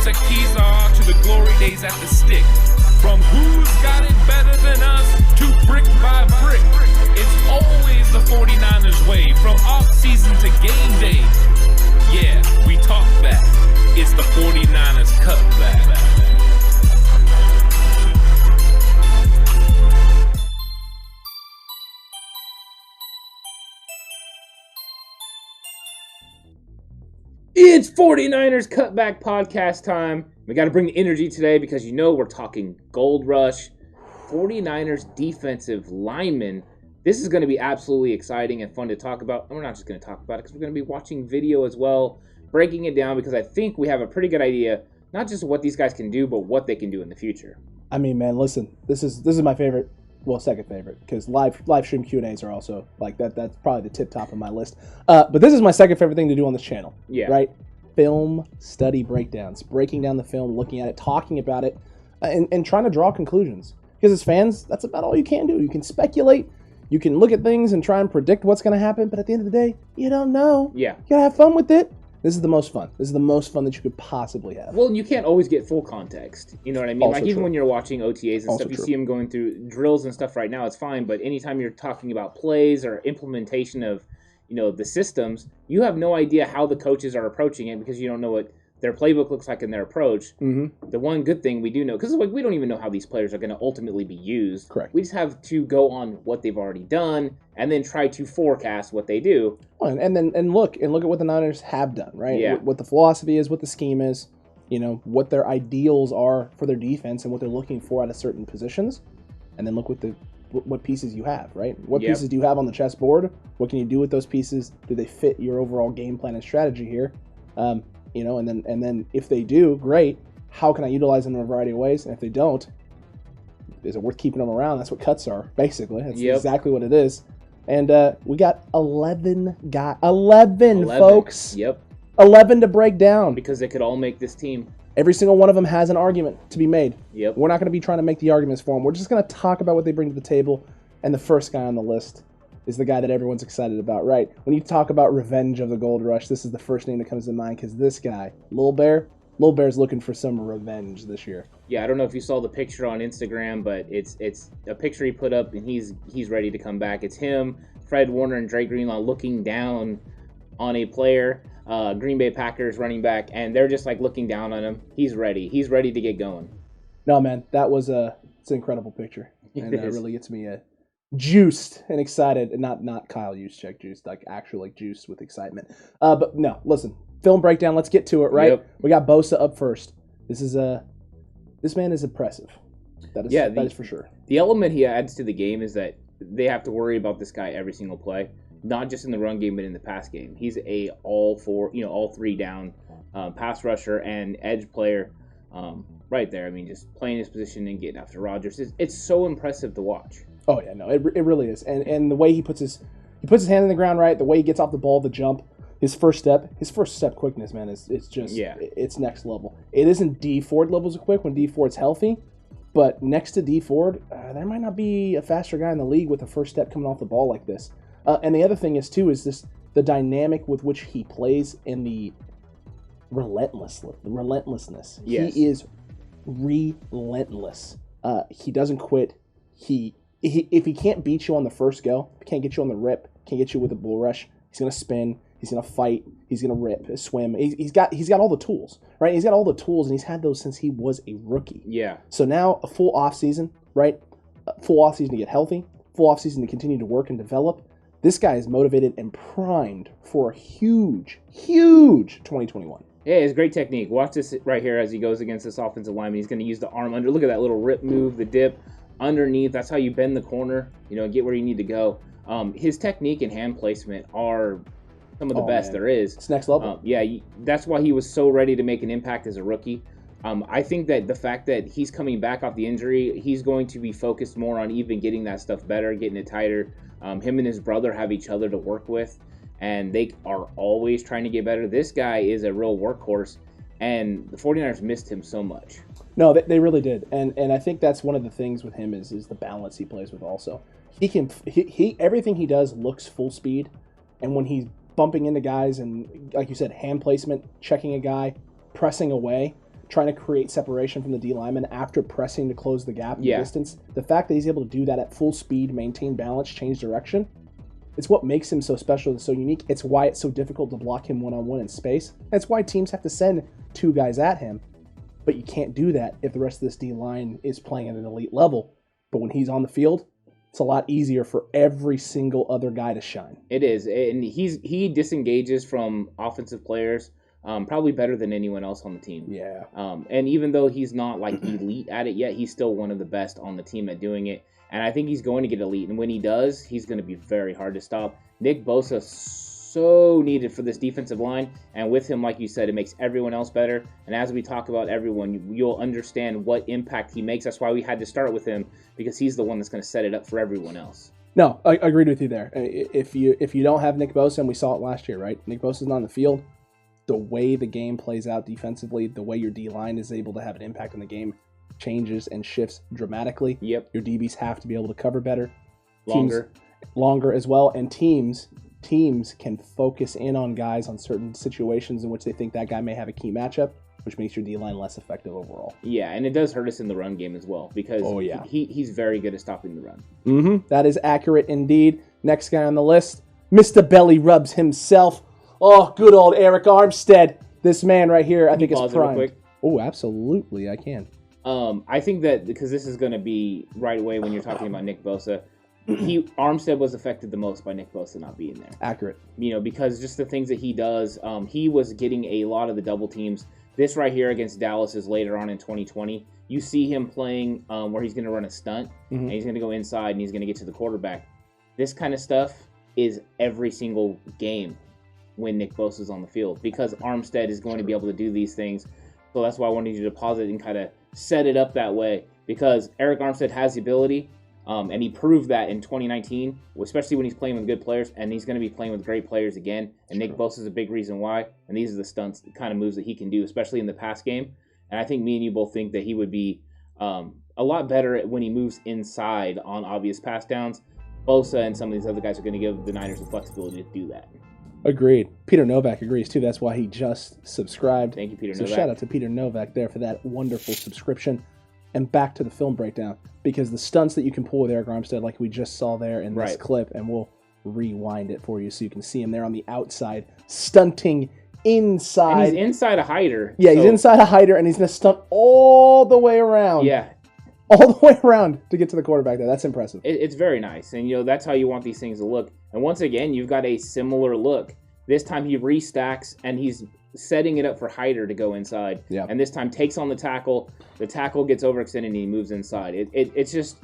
the keys are to the glory days at the stick. From who's got it better than us to brick by brick. It's always the 49ers way, from off-season to game day. Yeah, we talk back. It's the 49ers Cutback. It's 49ers Cutback Podcast time. We got to bring the energy today because we're talking Gold Rush, 49ers defensive linemen. This is going to be absolutely exciting and fun to talk about. And we're not just going to talk about it because we're going to be watching video as well, breaking it down because I think we have a pretty good idea, not just what these guys can do, but what they can do in the future. I mean, man, listen, this is my favorite, well, second favorite, because live stream Q&As are also like that. That's probably the tip top of my list. But this is my second favorite thing to do on this channel. Yeah. Right? Film study breakdowns, breaking down the film, looking at it, talking about it, and trying to draw conclusions. Because as fans, that's about all you can do. You can speculate, you can look at things and try and predict what's going to happen, but at the end of the day, you don't know. Yeah. You got to have fun with it. This is the most fun. This is the most fun that you could possibly have. Well, you can't always get full context. You know what I mean? Also Like, even true. when you're watching OTAs and Also stuff, you true. see them going through drills and stuff right now, it's fine. But anytime you're talking about plays or implementation of, the systems, you have no idea how the coaches are approaching it because you don't know what their playbook looks like in their approach. Mm-hmm. The one good thing we do know, because we don't even know how these players are going to ultimately be used. Correct. We just have to go on what they've already done and then try to forecast what they do. And look at what the Niners have done, right? Yeah. What the philosophy is, what the scheme is, what their ideals are for their defense and what they're looking for out of certain positions. And then look what pieces you have, right? What Yep. pieces do you have on the chessboard? What can you do with those pieces? Do they fit your overall game plan and strategy here? And then if they do, great. How can I utilize them in a variety of ways? And if they don't, is it worth keeping them around? That's what cuts are, basically. That's exactly what it is. And we got 11 folks. Yep. 11 to break down. Because they could all make this team. Every single one of them has an argument to be made. Yep. We're not going to be trying to make the arguments for them. We're just going to talk about what they bring to the table. And the first guy on the list is the guy that everyone's excited about, right? When you talk about revenge of the Gold Rush, this is the first name that comes to mind because this guy, Lil Bear's looking for some revenge this year. Yeah, I don't know if you saw the picture on Instagram, but it's a picture he put up, and he's ready to come back. It's him, Fred Warner, and Dre Greenlaw looking down on a player, Green Bay Packers running back, and they're just like looking down on him. He's ready. He's ready to get going. No, man, that was it's an incredible picture, and it really gets me juiced and excited, and not Kyle Juszczyk juiced, like actual like juiced with excitement. But no, listen, film breakdown. Let's get to it, right? Yep. We got Bosa up first. This man is impressive. That is for sure. The element he adds to the game is that they have to worry about this guy every single play, not just in the run game, but in the pass game. He's all three down pass rusher and edge player right there. I mean, just playing his position and getting after Rodgers. It's so impressive to watch. Oh yeah, no, it really is. And the way he puts his hand in the ground, right? The way he gets off the ball, the jump, his first step quickness, man, it's just it's next level. It isn't D Ford levels of quick when D Ford's healthy, but next to D Ford, there might not be a faster guy in the league with a first step coming off the ball like this. And the other thing is the dynamic with which he plays and the relentlessness. Yes. He is relentless. He doesn't quit. If he can't beat you on the first go, can't get you on the rip, can't get you with a bull rush, he's gonna spin, he's gonna fight, he's gonna rip, swim. He's got all the tools, right? He's got all the tools, and he's had those since he was a rookie. Yeah. So now a full off season, right? A full off season to get healthy, full off season to continue to work and develop. This guy is motivated and primed for a huge 2021. Yeah, it's great technique. Watch this right here as he goes against this offensive lineman. He's going to use the arm under. Look at that little rip move, the dip underneath. That's how you bend the corner, get where you need to go. His technique and hand placement are some of the best there is. It's next level. That's why he was so ready to make an impact as a rookie. I think that the fact that he's coming back off the injury, he's going to be focused more on even getting that stuff better, getting it tighter. Him and his brother have each other to work with, and they are always trying to get better. This guy is a real workhorse, and the 49ers missed him so much. No, they really did, and I think that's one of the things with him is the balance he plays with. Also, he everything he does looks full speed, and when he's bumping into guys and, like you said, hand placement, checking a guy, pressing away, trying to create separation from the D lineman after pressing to close the gap in distance. The fact that he's able to do that at full speed, maintain balance, change direction, it's what makes him so special and so unique. It's why it's so difficult to block him one-on-one in space. That's why teams have to send 2 guys at him. But you can't do that if the rest of this D-line is playing at an elite level. But when he's on the field, it's a lot easier for every single other guy to shine. It is. And he disengages from offensive players probably better than anyone else on the team. Yeah. And even though he's not like elite at it yet, he's still one of the best on the team at doing it. And I think he's going to get elite. And when he does, he's going to be very hard to stop. Nick Bosa, so needed for this defensive line. And with him, like you said, it makes everyone else better. And as we talk about everyone, you'll understand what impact he makes. That's why we had to start with him, because he's the one that's going to set it up for everyone else. No, I agreed with you there. If you don't have Nick Bosa, and we saw it last year, right? Nick Bosa's not on the field. The way the game plays out defensively, the way your D-line is able to have an impact on the game changes and shifts dramatically. Yep. Your DBs have to be able to cover better. Longer as well. And teams can focus in on guys on certain situations in which they think that guy may have a key matchup, which makes your D-line less effective overall. Yeah, and it does hurt us in the run game as well, because he's very good at stopping the run. Mm-hmm. That is accurate indeed. Next guy on the list, Mr. Belly Rubs himself. Oh, good old Eric Armstead. This man right here, I think is prime. Oh, absolutely, I can. I think that because this is going to be right away when you're talking about Nick Bosa, Armstead was affected the most by Nick Bosa not being there. Accurate. Because just the things that he does, he was getting a lot of the double teams. This right here against Dallas is later on in 2020. You see him playing where he's going to run a stunt, and he's going to go inside, and he's going to get to the quarterback. This kind of stuff is every single game when Nick Bosa is on the field, because Armstead is going to be able to do these things. So that's why I wanted you to pause it and kind of set it up that way, because Eric Armstead has the ability, and he proved that in 2019, especially when he's playing with good players, and he's going to be playing with great players again. And Nick Bosa is a big reason why, and these are the stunts, the kind of moves that he can do, especially in the pass game. And I think me and you both think that he would be a lot better when he moves inside on obvious pass downs. Bosa and some of these other guys are going to give the Niners the flexibility to do that. Agreed. Peter Novak agrees too. That's why he just subscribed. Thank you, Peter Novak. So shout out to Peter Novak there for that wonderful subscription. And back to the film breakdown, because the stunts that you can pull with Eric Armstead, like we just saw there in this clip, and we'll rewind it for you so you can see him there on the outside, stunting inside. And he's inside a hider. Yeah, he's inside a hider, and he's going to stunt all the way around. Yeah. All the way around to get to the quarterback there. That's impressive. It's very nice. And, that's how you want these things to look. And once again, you've got a similar look. This time he restacks, and he's setting it up for Hyder to go inside. Yeah. And this time takes on the tackle. The tackle gets overextended, and he moves inside. It's just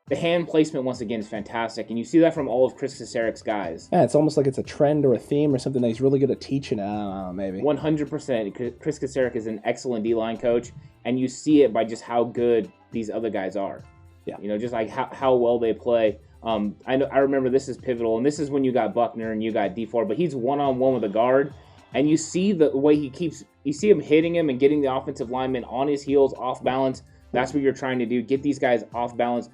the hand placement, once again, is fantastic. And you see that from all of Chris Kaceric's guys. Yeah, it's almost like it's a trend or a theme or something that he's really good at teaching. I don't know, maybe. 100%. Chris Kaceric is an excellent D-line coach, and you see it by just how good these other guys are. Yeah. Just like how well they play. I remember this is pivotal, and this is when you got Buckner and you got D4, but he's one-on-one with a guard, and you see the way you see him hitting him and getting the offensive lineman on his heels, off balance. That's what you're trying to do, get these guys off balance,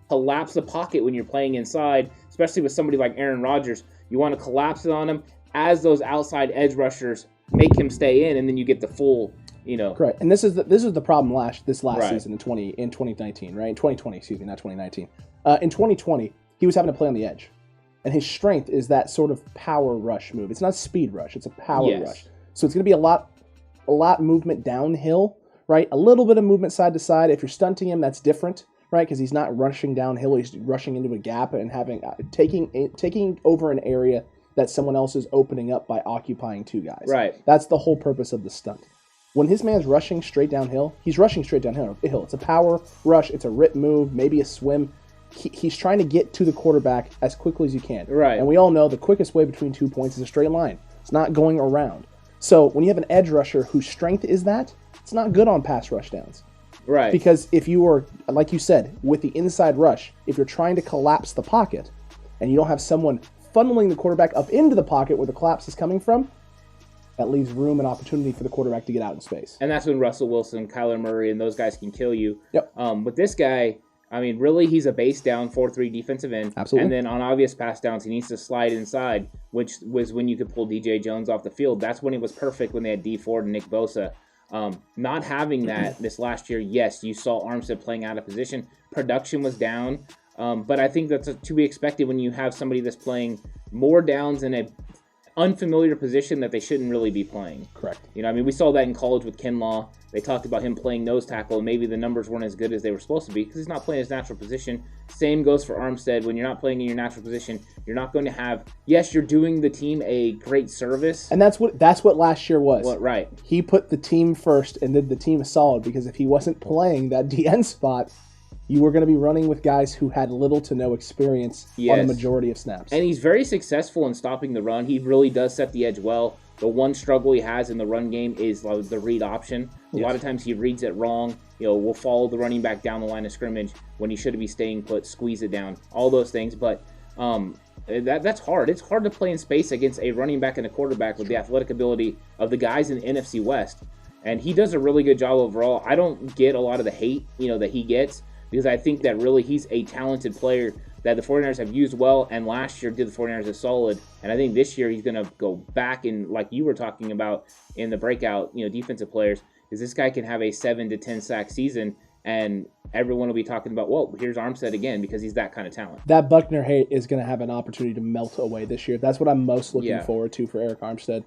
collapse the pocket when you're playing inside, especially with somebody like Aaron Rodgers. You want to collapse it on him as those outside edge rushers make him stay in, and then you get the full, Correct. And this is the problem this last season in 2019, right? In 2020, excuse me, not 2019. In 2020, he was having to play on the edge. And his strength is that sort of power rush move. It's not a speed rush, it's a power rush. So it's going to be a lot movement downhill, right? A little bit of movement side to side. If you're stunting him, that's different, right? Because he's not rushing downhill, he's rushing into a gap and taking over an area that someone else is opening up by occupying 2 guys. Right. That's the whole purpose of the stunt. When his man's rushing straight downhill, he's rushing straight downhill. It's a power rush. It's a rip move, maybe a swim. He's trying to get to the quarterback as quickly as you can. Right. And we all know the quickest way between 2 points is a straight line. It's not going around. So when you have an edge rusher whose strength is that, it's not good on pass rush downs. Right. Because if you are, like you said, with the inside rush, if you're trying to collapse the pocket and you don't have someone funneling the quarterback up into the pocket where the collapse is coming from, that leaves room and opportunity for the quarterback to get out in space. And that's when Russell Wilson, Kyler Murray, and those guys can kill you. Yep. With this guy, really, he's a base down 4-3 defensive end. Absolutely. And then on obvious pass downs, he needs to slide inside, which was when you could pull DJ Jones off the field. That's when it was perfect when they had D Ford and Nick Bosa. Not having that this last year, yes, you saw Armstead playing out of position. Production was down, but I think that's to be expected when you have somebody that's playing more downs in a unfamiliar position that they shouldn't really be playing. Correct. We saw that in college with Kinlaw. They talked about him playing nose tackle, and maybe the numbers weren't as good as they were supposed to be because he's not playing his natural position. Same goes for Armstead. When you're not playing in your natural position, you're not going to have. Yes, you're doing the team a great service, and that's what last year was. Well, right. He put the team first and did the team a solid because if he wasn't playing that DN spot, you were going to be running with guys who had little to no experience on the majority of snaps. And he's very successful in stopping the run. He really does set the edge well. The one struggle he has in the run game is the read option. A lot of times he reads it wrong. Will follow the running back down the line of scrimmage when he should be staying put, squeeze it down, all those things. But that's hard. It's hard to play in space against a running back and a quarterback with the athletic ability of the guys in the NFC West. And he does a really good job overall. I don't get a lot of the hate, that he gets, because I think that really he's a talented player that the 49ers have used well, and last year did the 49ers a solid. And I think this year he's going to go back and, like you were talking about in the breakout, defensive players, is this guy can have a 7 to 10 sack season, and everyone will be talking about, well, here's Armstead again because he's that kind of talent. That Buckner hate is going to have an opportunity to melt away this year. That's what I'm most looking forward to for Eric Armstead.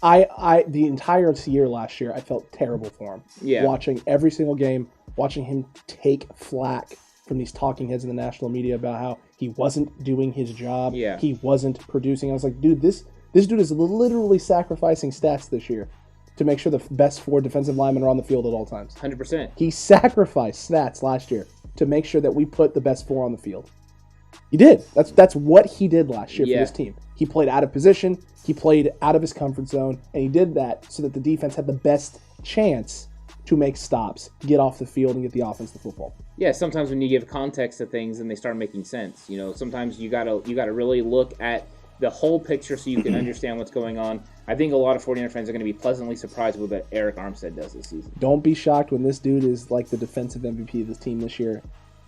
The entire year last year, I felt terrible for him. Yeah. Watching every single game, watching him take flack from these talking heads in the national media about how he wasn't doing his job. Yeah. He wasn't producing. I was like, dude, this dude is literally sacrificing stats this year to make sure the best 4 defensive linemen are on the field at all times. 100%. He sacrificed stats last year to make sure that we put the best 4 on the field. He did. That's what he did last year for this team. He played out of position. He played out of his comfort zone, and he did that so that the defense had the best chance to make stops, get off the field, and get the offense the football. Yeah, sometimes when you give context to things and they start making sense, sometimes you gotta really look at the whole picture so you can understand what's going on. I think a lot of 49er fans are going to be pleasantly surprised with what Eric Armstead does this season. Don't be shocked when this dude is like the defensive MVP of this team this year.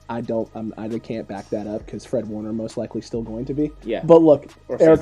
I can't back that up because Fred Warner most likely still going to be. Yeah. But look, Eric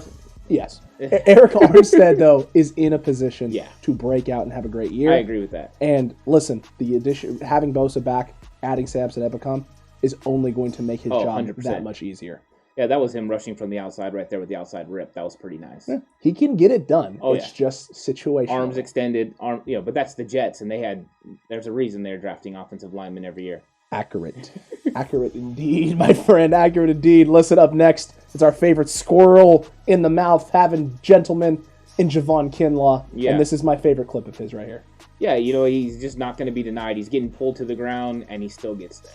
Armstead though is in a position to break out and have a great year. I agree with that. And listen, the addition, having Bosa back, adding Samson Ebukam is only going to make his job 100%. That much easier. Yeah, that was him rushing from the outside right there with the outside rip. That was pretty nice. Yeah. He can get it done. It's just situational. Arms extended, but that's the Jets, and there's a reason they're drafting offensive linemen every year. Accurate. Accurate indeed, my friend. Accurate indeed. Listen, up next, it's our favorite squirrel in the mouth having gentleman in Javon Kinlaw. Yeah. And this is my favorite clip of his right here. Yeah, he's just not going to be denied. He's getting pulled to the ground, and he still gets there.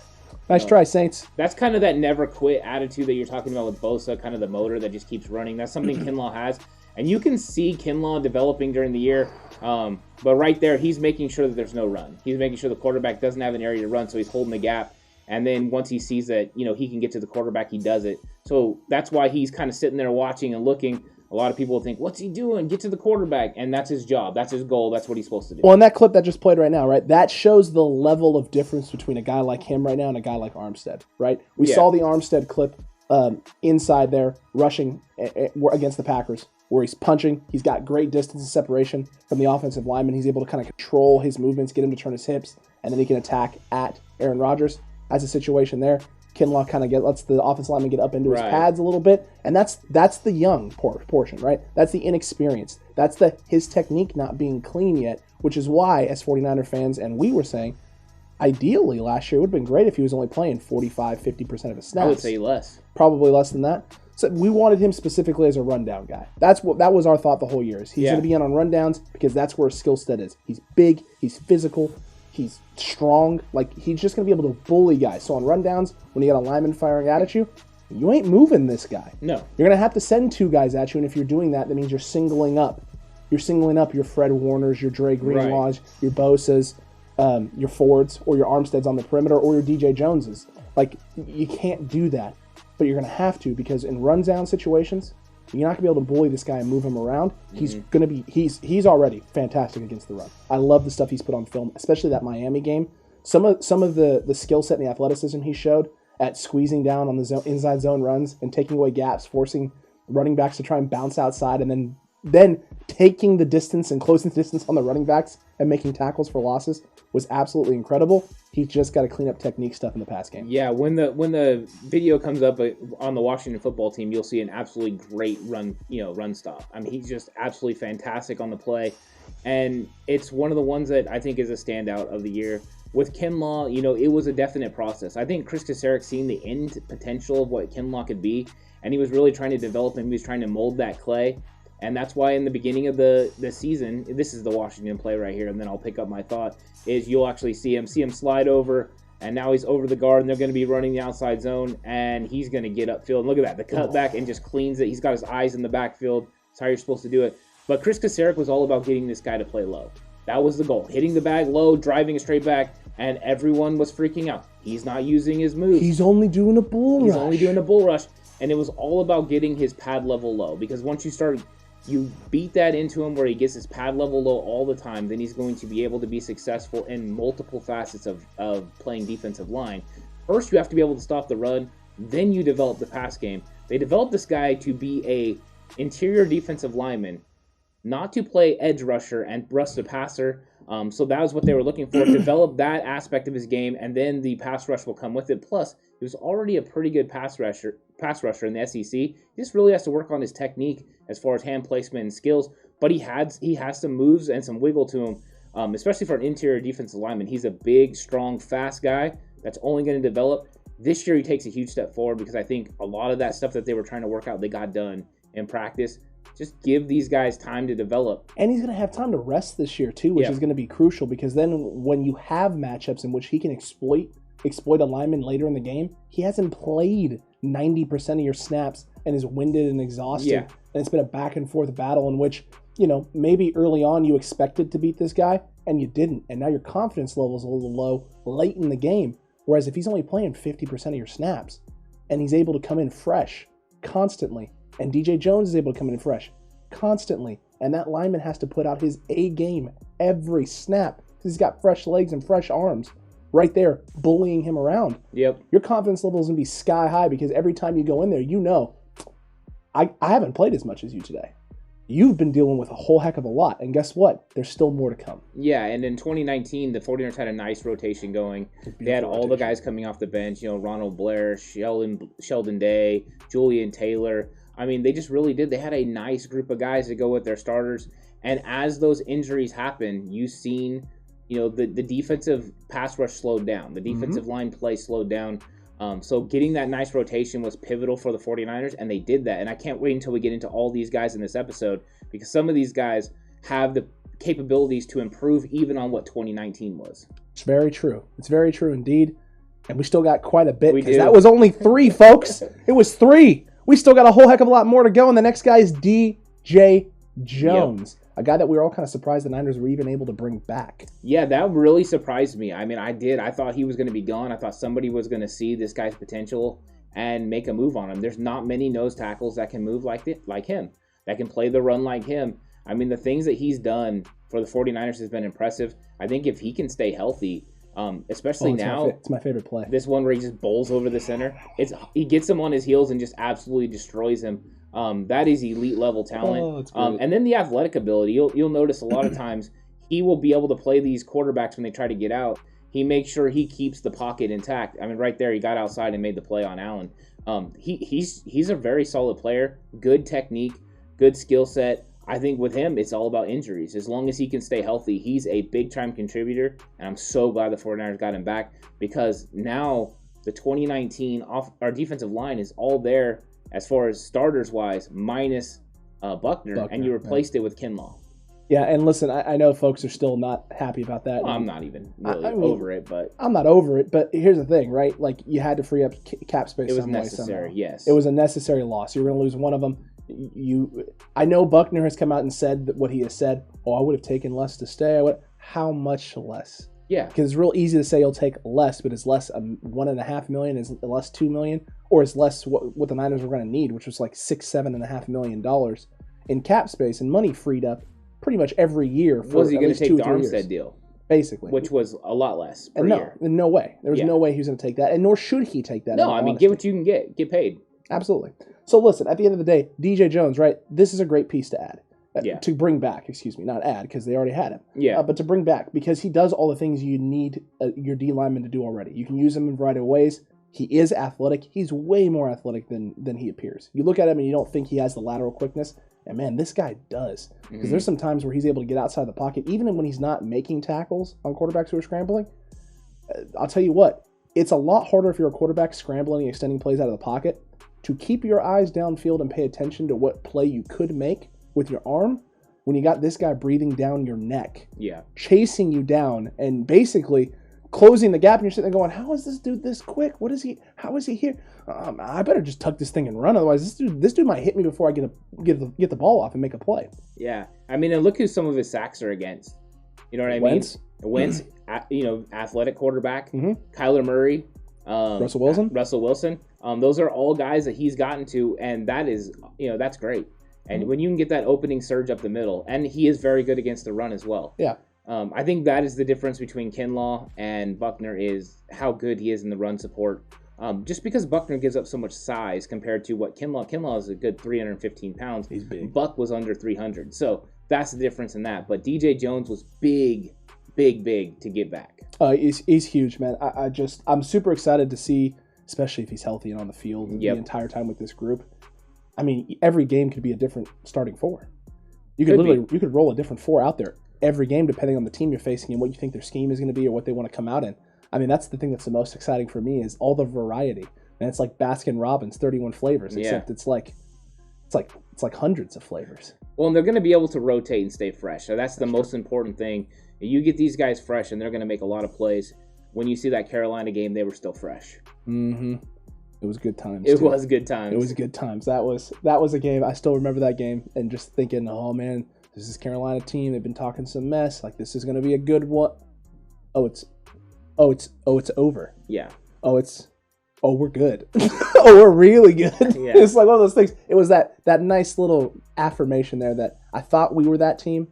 Nice try, Saints. That's kind of that never quit attitude that you're talking about with Bosa, kind of the motor that just keeps running. That's something Kinlaw has. And you can see Kinlaw developing during the year. But right there, he's making sure that there's no run. He's making sure the quarterback doesn't have an area to run, so he's holding the gap. And then once he sees that, he can get to the quarterback, he does it. So that's why he's kind of sitting there watching and looking. A lot of people think, what's he doing? Get to the quarterback. And that's his job. That's his goal. That's what he's supposed to do. Well, in that clip that just played right now, right, that shows the level of difference between a guy like him right now and a guy like Armstead, right? We saw the Armstead clip inside there, rushing against the Packers, where he's punching. He's got great distance and separation from the offensive lineman. He's able to kind of control his movements, get him to turn his hips, and then he can attack at Aaron Rodgers. As a situation there, Kinlaw kind of lets the offensive lineman get up into his pads a little bit, and that's the young portion, right? That's the inexperienced. That's his technique not being clean yet, which is why, as 49er fans, and we were saying, ideally last year it would have been great if he was only playing 45, 50% of his snaps. I would say less. Probably less than that. So we wanted him specifically as a rundown guy. That was our thought the whole year. He's going to be in on rundowns because that's where his skill set is. He's big, he's physical, he's strong. Like, he's just going to be able to bully guys. So on rundowns, when you got a lineman firing at you ain't moving this guy. No. You're going to have to send 2 guys at you, and if you're doing that, that means you're singling up. You're singling up your Fred Warners, your Dre Greenlaws, your Bosas, your Fords, or your Armsteads on the perimeter, or your DJ Joneses. Like, you can't do that. But you're going to have to, because in run-down situations, you're not going to be able to bully this guy and move him around. He's going to be he's already fantastic against the run. I love the stuff he's put on film, especially that Miami game. Some of the skill set and the athleticism he showed at squeezing down on the inside zone runs and taking away gaps, forcing running backs to try and bounce outside and then then taking the distance and closing the distance on the running backs and making tackles for losses was absolutely incredible. He's just got to clean up technique stuff in the pass game. Yeah, when the video comes up on the Washington football team, you'll see an absolutely great run stop. I mean, he's just absolutely fantastic on the play, and it's one of the ones that I think is a standout of the year. With Kinlaw, it was a definite process. I think Chris Kacerek seen the end potential of what Kinlaw could be, and he was really trying to develop him. He was trying to mold that clay, and that's why in the beginning of the season, this is the Washington play right here, and then I'll pick up my thought, is you'll actually see him slide over, and now he's over the guard, and they're going to be running the outside zone, and he's going to get upfield. And look at that, the cutback, and just cleans it. He's got his eyes in the backfield. That's how you're supposed to do it. But Chris Kacerek was all about getting this guy to play low. That was the goal. Hitting the bag low, driving a straight back, and everyone was freaking out. He's not using his moves. He's only doing a bull rush. And it was all about getting his pad level low, because once you beat that into him where he gets his pad level low all the time, then he's going to be able to be successful in multiple facets of playing defensive line. First, you have to be able to stop the run. Then you develop the pass game. They developed this guy to be a interior defensive lineman, not to play edge rusher and rush the passer. So that was what they were looking for. Develop that aspect of his game, and then the pass rush will come with it. Plus, he was already a pretty good pass rusher in the SEC. He just really has to work on his technique as far as hand placement and skills. But he has some moves and some wiggle to him, especially for an interior defensive lineman. He's a big, strong, fast guy that's only going to develop. This year, he takes a huge step forward, because I think a lot of that stuff that they were trying to work out, they got done in practice. Just give these guys time to develop. And he's going to have time to rest this year, too, which is going to be crucial, because then when you have matchups in which he can exploit a lineman later in the game, he hasn't played 90% of your snaps and is winded and exhausted. Yeah. And it's been a back and forth battle in which, maybe early on you expected to beat this guy and you didn't. And now your confidence level is a little low late in the game. Whereas if he's only playing 50% of your snaps and he's able to come in fresh constantly, and DJ Jones is able to come in fresh constantly, and that lineman has to put out his A game every snap because he's got fresh legs and fresh arms right there bullying him around. Yep. Your confidence level is going to be sky high, because every time you go in there, I haven't played as much as you today. You've been dealing with a whole heck of a lot, and guess what? There's still more to come. Yeah, and in 2019, the 49ers had a nice rotation going. They had all the guys coming off the bench, Ronald Blair, Sheldon Day, Julian Taylor. I mean, they just really did. They had a nice group of guys to go with their starters. And as those injuries happen, you've seen, the defensive pass rush slowed down. The defensive line play slowed down. So getting that nice rotation was pivotal for the 49ers, and they did that. And I can't wait until we get into all these guys in this episode, because some of these guys have the capabilities to improve even on what 2019 was. It's very true. It's very true indeed. And we still got quite a bit, because do. that was only 3, folks. It was 3. We still got a whole heck of a lot more to go, and the next guy is DJ Jones, a guy that we were all kind of surprised the Niners were even able to bring back. Yeah, that really surprised me. I mean, I thought he was going to be gone. I thought somebody was going to see this guy's potential and make a move on him. There's not many nose tackles that can move like him, that can play the run like him. I mean, the things that he's done for the 49ers has been impressive. I think if he can stay healthy, especially now. It's my favorite play. This one where he just bowls over the center. He gets him on his heels and just absolutely destroys him. That is elite level talent. And then the athletic ability. You'll notice a lot of times he will be able to play these quarterbacks when they try to get out. He makes sure he keeps the pocket intact. I mean, right there, he got outside and made the play on Allen. He's a very solid player. Good technique, good skill set. I think with him, it's all about injuries. As long as he can stay healthy, he's a big-time contributor, and I'm so glad the 49ers got him back, because now the 2019 our defensive line is all there as far as starters-wise, minus Buckner, and you replaced it with Kinlaw. Yeah, and listen, I know folks are still not happy about that. Well, I'm not even really over it, but... I'm not over it, but here's the thing, right? Like, you had to free up cap space. It was necessary, yes. It was a necessary loss. You were going to lose one of them. I know Buckner has come out and said that what he has said. Oh, I would have taken less to stay. How much less? Yeah, because it's real easy to say you'll take less, but is less $1.5 million? Is less $2 million, or is less what the Niners were going to need, which was like $7.5 million in cap space and money freed up pretty much every year. Was he going to take the Armstead deal? Basically, which was a lot less per year. No way. There was no way he was going to take that, and nor should he take that. No, I mean, get what you can get paid. Absolutely. So listen, at the end of the day, DJ Jones, right? This is a great piece to add. To bring back, not add, because they already had him. Yeah. But to bring back, because he does all the things you need your D lineman to do already. You can use him in a variety of ways. He is athletic. He's way more athletic than he appears. You look at him and you don't think he has the lateral quickness. And man, this guy does. Because there's some times where he's able to get outside the pocket, even when he's not making tackles on quarterbacks who are scrambling. I'll tell you what, it's a lot harder if you're a quarterback scrambling and extending plays out of the pocket to keep your eyes downfield and pay attention to what play you could make with your arm when you got this guy breathing down your neck. Yeah. Chasing you down and basically closing the gap, and you're sitting there going, how is this dude this quick? How is he here? I better just tuck this thing and run, otherwise this dude might hit me before I get the ball off and make a play. Yeah. I mean, and look who some of his sacks are against. You know what I mean? Wentz, athletic quarterback. Kyler Murray. Russell Wilson. Those are all guys that he's gotten to, and that is, that's great. And when you can get that opening surge up the middle, and he is very good against the run as well. Yeah. I think that is the difference between Kinlaw and Buckner is how good he is in the run support. Just because Buckner gives up so much size compared to what Kinlaw is a good 315 pounds. He's big. Buck was under 300. So that's the difference in that. But DJ Jones was big to get back. He's huge, man. I'm super excited to see, especially if he's healthy and on the field the entire time with this group. I mean, every game could be a different starting four. You could roll a different four out there every game depending on the team you're facing and what you think their scheme is going to be or what they want to come out in. I mean, that's the thing that's the most exciting for me is all the variety. And it's like Baskin Robbins, 31 flavors, except it's like hundreds of flavors. Well, and they're going to be able to rotate and stay fresh. So that's the most important thing. You get these guys fresh, and they're going to make a lot of plays. When you see that Carolina game, they were still fresh. Mm-hmm. It was good times. It was good times. It was good times. That was a game. I still remember that game and just thinking, oh man, this is Carolina team. They've been talking some mess. Like this is going to be a good one. It's over. Yeah. We're good. We're really good. Yeah. It's like one of those things. It was that nice little affirmation there that I thought we were that team.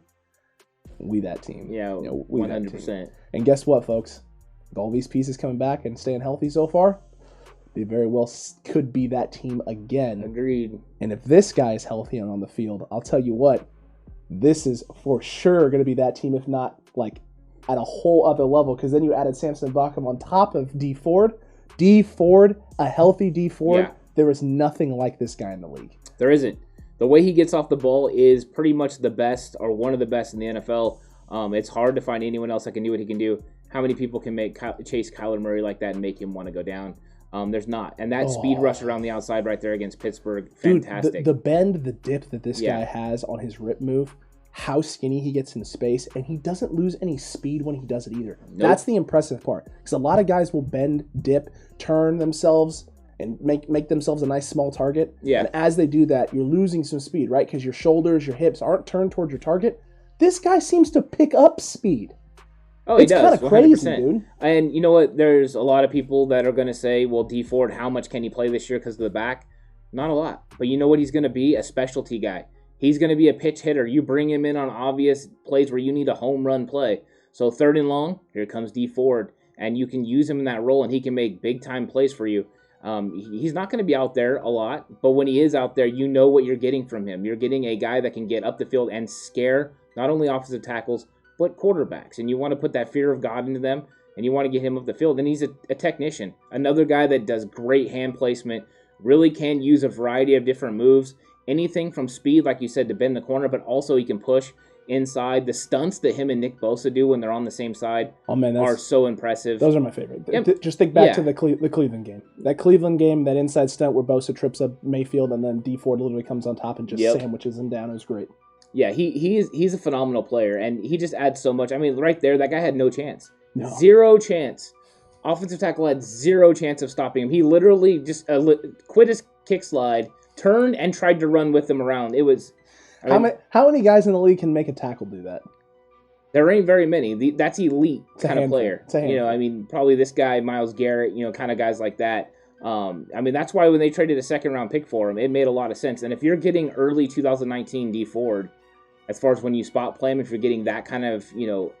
We that team. Yeah, 100%. And guess what, folks? With all these pieces coming back and staying healthy so far, they very well could be that team again. Agreed. And if this guy is healthy and on the field, I'll tell you what, this is for sure going to be that team, if not like at a whole other level, because then you added Samson Ebukam on top of D Ford. D Ford, a healthy D Ford. Yeah. There is nothing like this guy in the league. There isn't. The way he gets off the ball is pretty much the best or one of the best in the NFL. It's hard to find anyone else that can do what he can do. How many people can chase Kyler Murray like that and make him want to go down? There's not. And that speed rush around the outside right there against Pittsburgh, fantastic. Dude, the bend, the dip that this guy has on his rip move, how skinny he gets in space, and he doesn't lose any speed when he does it either. Nope. That's the impressive part. Because a lot of guys will bend, dip, turn themselves, and make themselves a nice small target. Yeah. And as they do that, you're losing some speed, right? Because your shoulders, your hips aren't turned towards your target. This guy seems to pick up speed. Oh, he does. It's kind of crazy, dude. And you know what? There's a lot of people that are going to say, well, D Ford, how much can he play this year because of the back? Not a lot. But you know what he's going to be? A specialty guy. He's going to be a pitch hitter. You bring him in on obvious plays where you need a home run play. So 3rd and long, here comes D Ford. And you can use him in that role, and he can make big-time plays for you. He's not going to be out there a lot, but when he is out there, you know what you're getting from him. You're getting a guy that can get up the field and scare not only offensive tackles, but quarterbacks. And you want to put that fear of God into them, and you want to get him up the field. And he's a technician. Another guy that does great hand placement, really can use a variety of different moves. Anything from speed, like you said, to bend the corner, but also he can push inside. The stunts that him and Nick Bosa do when they're on the same side are so impressive. Those are my favorite. Just think back to the Cleveland game. That Cleveland game, that inside stunt where Bosa trips up Mayfield and then D Ford literally comes on top and just sandwiches him down. It was great. Yeah, he's a phenomenal player, and he just adds so much. I mean, right there, that guy had no chance. No. Zero chance. Offensive tackle had zero chance of stopping him. He literally just quit his kick slide, turned, and tried to run with him around. It was... How many guys in the league can make a tackle do that? There ain't very many. That's elite kind of player. You know, I mean, probably this guy, Myles Garrett, kind of guys like that. I mean, that's why when they traded a 2nd-round pick for him, it made a lot of sense. And if you're getting early 2019 D Ford, as far as when you spot play him, if you're getting that kind of,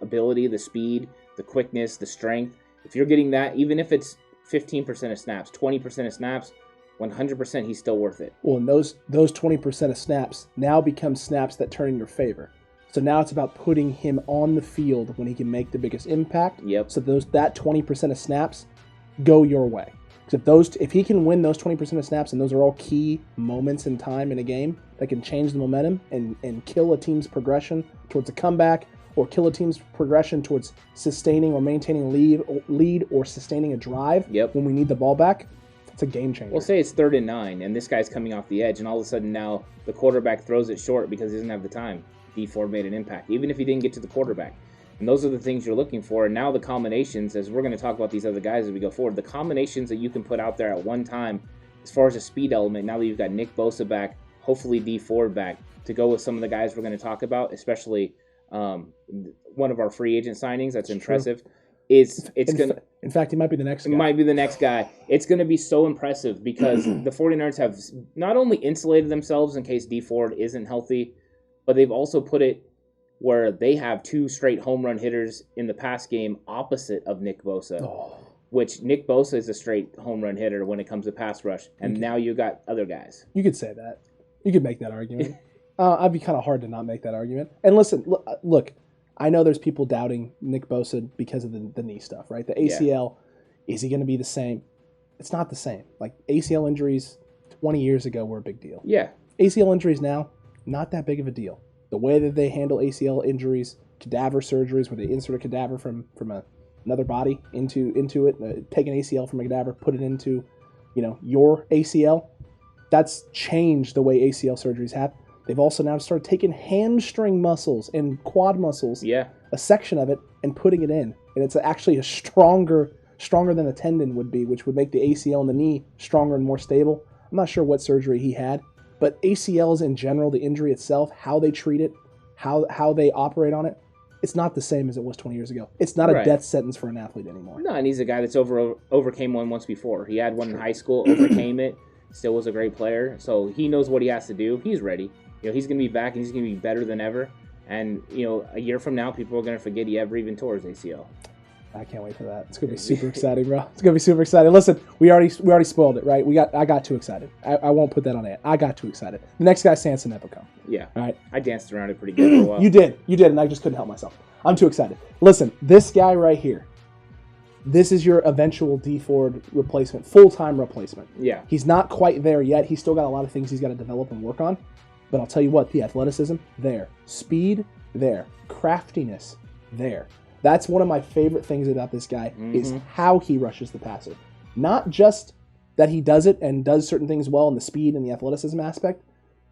ability, the speed, the quickness, the strength, if you're getting that, even if it's 15% of snaps, 20% of snaps, 100% he's still worth it. Well, and those 20% of snaps now become snaps that turn in your favor. So now it's about putting him on the field when he can make the biggest impact. Yep. So that 20% of snaps go your way. Because if he can win those 20% of snaps, and those are all key moments in time in a game that can change the momentum and kill a team's progression towards a comeback, or kill a team's progression towards sustaining or maintaining a lead or sustaining a drive when we need the ball back, it's a game changer. Well, say it's 3rd and 9, and this guy's coming off the edge, and all of a sudden now the quarterback throws it short because he doesn't have the time. D Ford made an impact, even if he didn't get to the quarterback. And those are the things you're looking for. And now the combinations, as we're going to talk about these other guys as we go forward, the combinations that you can put out there at one time, as far as a speed element, now that you've got Nick Bosa back, hopefully D Ford back, to go with some of the guys we're going to talk about, especially one of our free agent signings that's impressive. In fact, he might be the next guy. Might be the next guy. It's going to be so impressive because the 49ers have not only insulated themselves in case D Ford isn't healthy, but they've also put it where they have 2 straight home run hitters in the past game opposite of Nick Bosa, which Nick Bosa is a straight home run hitter when it comes to pass rush, and now you got other guys. You could say that. You could make that argument. I'd be kind of hard to not make that argument. And listen, look, I know there's people doubting Nick Bosa because of the knee stuff, right? The ACL, is he going to be the same? It's not the same. Like, ACL injuries 20 years ago were a big deal. Yeah. ACL injuries now, not that big of a deal. The way that they handle ACL injuries, cadaver surgeries, where they insert a cadaver from another body into it, take an ACL from a cadaver, put it into, your ACL. That's changed the way ACL surgeries happen. They've also now started taking hamstring muscles and quad muscles, a section of it, and putting it in, and it's actually a stronger than a tendon would be, which would make the ACL and the knee stronger and more stable. I'm not sure what surgery he had. But ACLs in general, the injury itself, how they treat it, how they operate on it, it's not the same as it was 20 years ago. It's not a death sentence for an athlete anymore. No, and he's a guy that's overcame one once before. He had one in high school, overcame it, still was a great player. So he knows what he has to do. He's ready. He's going to be back, and he's going to be better than ever. And, a year from now, people are going to forget he ever even tore his ACL. I can't wait for that. It's going to be super exciting, bro. It's going to be super exciting. Listen, we already spoiled it, right? I got too excited. I won't put that on air. I got too excited. The next guy's Samson Ebukam. Yeah. All right. I danced around it pretty good for a while. You did, and I just couldn't help myself. I'm too excited. Listen, this guy right here, this is your eventual D Ford replacement, full-time replacement. Yeah. He's not quite there yet. He's still got a lot of things he's got to develop and work on. But I'll tell you what, the athleticism, there. Speed, there. Craftiness, there. That's one of my favorite things about this guy is how he rushes the passer. Not just that he does it and does certain things well in the speed and the athleticism aspect,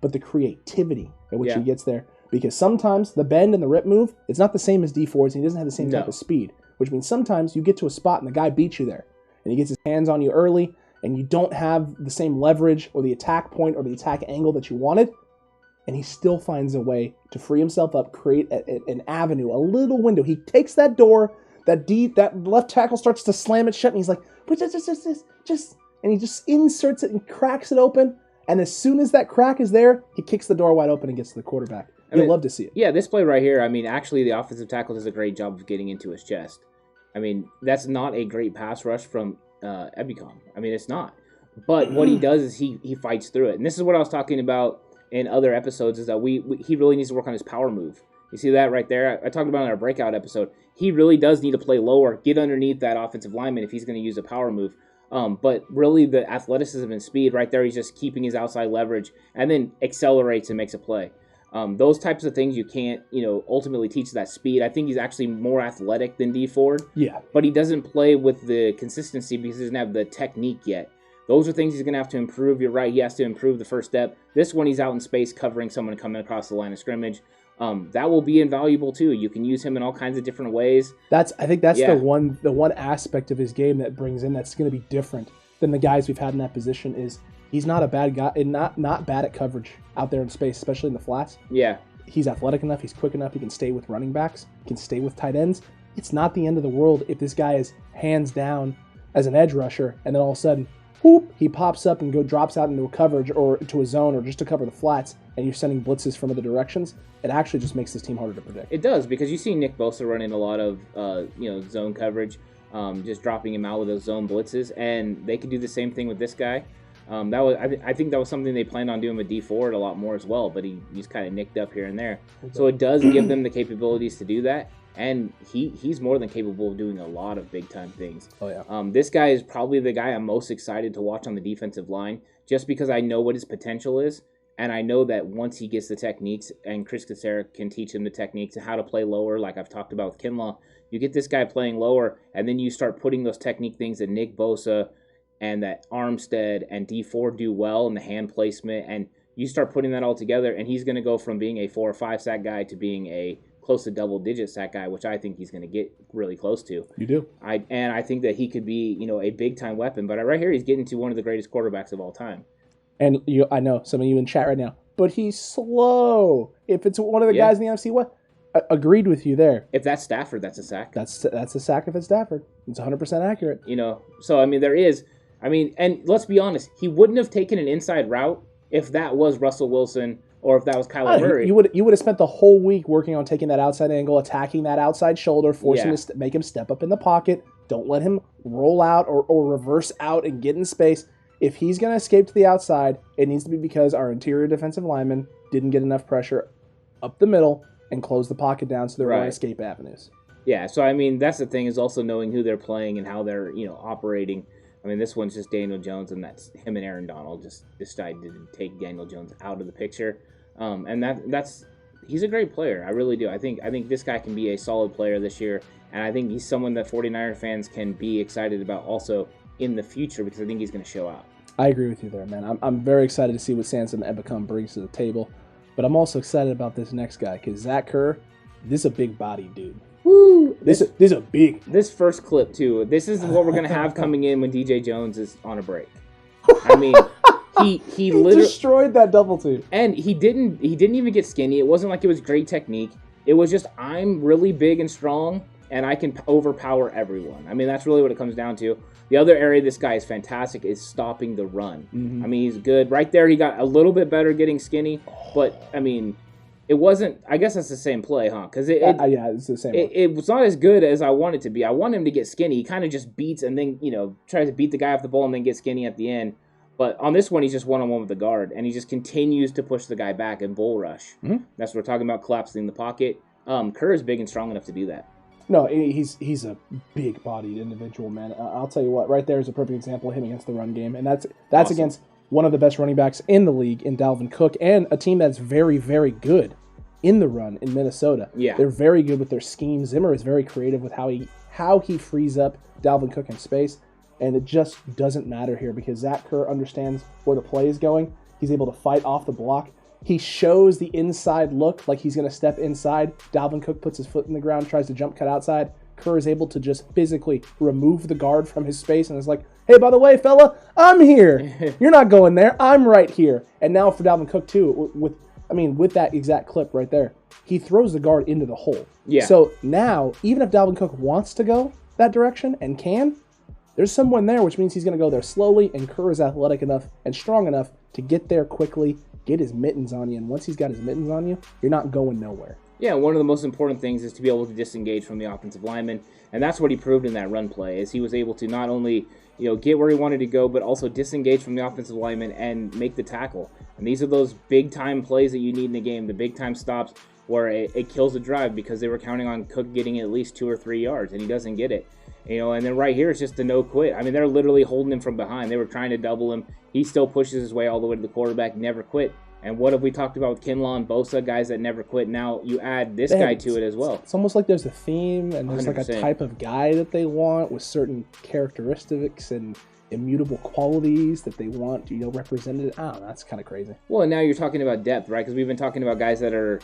but the creativity at which he gets there. Because sometimes the bend and the rip move, it's not the same as D Ford's, and he doesn't have the same type of speed. Which means sometimes you get to a spot and the guy beats you there. And he gets his hands on you early, and you don't have the same leverage or the attack point or the attack angle that you wanted. And he still finds a way to free himself up, create an avenue, a little window. He takes that door, that left tackle starts to slam it shut, and he's like, but just, and he just inserts it and cracks it open. And as soon as that crack is there, he kicks the door wide open and gets to the quarterback. You'll love to see it. Yeah, this play right here, actually the offensive tackle does a great job of getting into his chest. That's not a great pass rush from Ebukam. It's not. But what he does is he fights through it. And this is what I was talking about in other episodes, is that he really needs to work on his power move. You see that right there? I talked about it in our breakout episode. He really does need to play lower, get underneath that offensive lineman if he's going to use a power move. But really the athleticism and speed right there, he's just keeping his outside leverage and then accelerates and makes a play. Those types of things you can't, ultimately teach that speed. I think he's actually more athletic than D Ford. Yeah. But he doesn't play with the consistency because he doesn't have the technique yet. Those are things he's going to have to improve. You're right, he has to improve the first step. This one, he's out in space covering someone coming across the line of scrimmage. That will be invaluable too. You can use him in all kinds of different ways. I think that's the one aspect of his game that brings in that's going to be different than the guys we've had in that position is he's not a bad guy and not bad at coverage out there in space, especially in the flats. Yeah. He's athletic enough, he's quick enough, he can stay with running backs, he can stay with tight ends. It's not the end of the world if this guy is hands down as an edge rusher and then all of a sudden whoop, he pops up and drops out into a coverage or to a zone or just to cover the flats, and you're sending blitzes from other directions. It actually just makes this team harder to predict. It does, because you see Nick Bosa running a lot of zone coverage, just dropping him out with those zone blitzes, and they could do the same thing with this guy. I think that was something they planned on doing with D Ford a lot more as well, but he's kind of nicked up here and there. So it does give them the capabilities to do that, and he's more than capable of doing a lot of big time things. Oh yeah. This guy is probably the guy I'm most excited to watch on the defensive line, just because I know what his potential is, and I know that once he gets the techniques, and Chris Kaczmarek can teach him the techniques and how to play lower, like I've talked about with Kinlaw. You get this guy playing lower, and then you start putting those technique things that Nick Bosa and that Armstead and D4 do well in the hand placement, and you start putting that all together, and he's going to go from being a 4 or 5 sack guy to being a close to double-digit sack guy, which I think he's going to get really close to. You do. I think that he could be, a big-time weapon, but right here he's getting to one of the greatest quarterbacks of all time. And I know some of you in chat right now, but he's slow. If it's one of the guys in the NFC West, agreed with you there. If that's Stafford, that's a sack. That's a sack if it's Stafford. It's 100% accurate. So there is. And let's be honest, he wouldn't have taken an inside route if that was Russell Wilson or if that was Kyler Murray. You would have spent the whole week working on taking that outside angle, attacking that outside shoulder, forcing him to make him step up in the pocket. Don't let him roll out or reverse out and get in space. If he's going to escape to the outside, it needs to be because our interior defensive lineman didn't get enough pressure up the middle and close the pocket down so there were escape avenues. Yeah, so that's the thing, is also knowing who they're playing and how they're operating. This one's just Daniel Jones, and that's him and Aaron Donald just decided to take Daniel Jones out of the picture. He's a great player. I really do. I think this guy can be a solid player this year, and I think he's someone that 49er fans can be excited about also in the future, because I think he's going to show out. I agree with you there, man. I'm very excited to see what Samson Ebukam brings to the table, but I'm also excited about this next guy, because Zach Kerr, this is a big body dude. Woo! This is a big. This first clip too. This is what we're gonna have coming in when DJ Jones is on a break. He literally destroyed that double team, and he didn't even get skinny. It wasn't like it was great technique. It was just, I'm really big and strong, and I can overpower everyone. That's really what it comes down to. The other area this guy is fantastic is stopping the run. Mm-hmm. He's good. Right there, he got a little bit better getting skinny, but it wasn't. I guess that's the same play, huh? Because it's the same. It was not as good as I want it to be. I want him to get skinny. He kind of just beats and then tries to beat the guy off the ball and then get skinny at the end. But on this one, he's just one-on-one with the guard, and he just continues to push the guy back and bull rush. Mm-hmm. That's what we're talking about, collapsing the pocket. Kerr is big and strong enough to do that. No, he's a big-bodied individual, man. I'll tell you what, right there is a perfect example of him against the run game, and that's awesome. Against one of the best running backs in the league in Dalvin Cook, and a team that's very, very good in the run in Minnesota. Yeah. They're very good with their scheme. Zimmer is very creative with how he frees up Dalvin Cook in space, and it just doesn't matter here because Zach Kerr understands where the play is going. He's able to fight off the block. He shows the inside look like he's going to step inside. Dalvin Cook puts his foot in the ground, tries to jump cut outside. Kerr is able to just physically remove the guard from his space and is like, hey, by the way, fella, I'm here. You're not going there. I'm right here. And now for Dalvin Cook, too, with that exact clip right there, he throws the guard into the hole. Yeah. So now, even if Dalvin Cook wants to go that direction and can, there's someone there, which means he's going to go there slowly, and Kerr is athletic enough and strong enough to get there quickly, get his mittens on you, and once he's got his mittens on you, you're not going nowhere. Yeah, one of the most important things is to be able to disengage from the offensive lineman, and that's what he proved in that run play, is he was able to not only get where he wanted to go, but also disengage from the offensive lineman and make the tackle. And these are those big-time plays that you need in the game, the big-time stops where it kills the drive because they were counting on Cook getting at least 2 or 3 yards, and he doesn't get it. And then right here, it's just a no quit. They're literally holding him from behind. They were trying to double him. He still pushes his way all the way to the quarterback, never quit. And what have we talked about with Kinlaw and Bosa, guys that never quit? Now you add this guy to it as well. It's almost like there's a theme and there's 100%. Like a type of guy that they want with certain characteristics and immutable qualities that they want, represented. I don't know, that's kind of crazy. Well, and now you're talking about depth, right? Because we've been talking about guys that are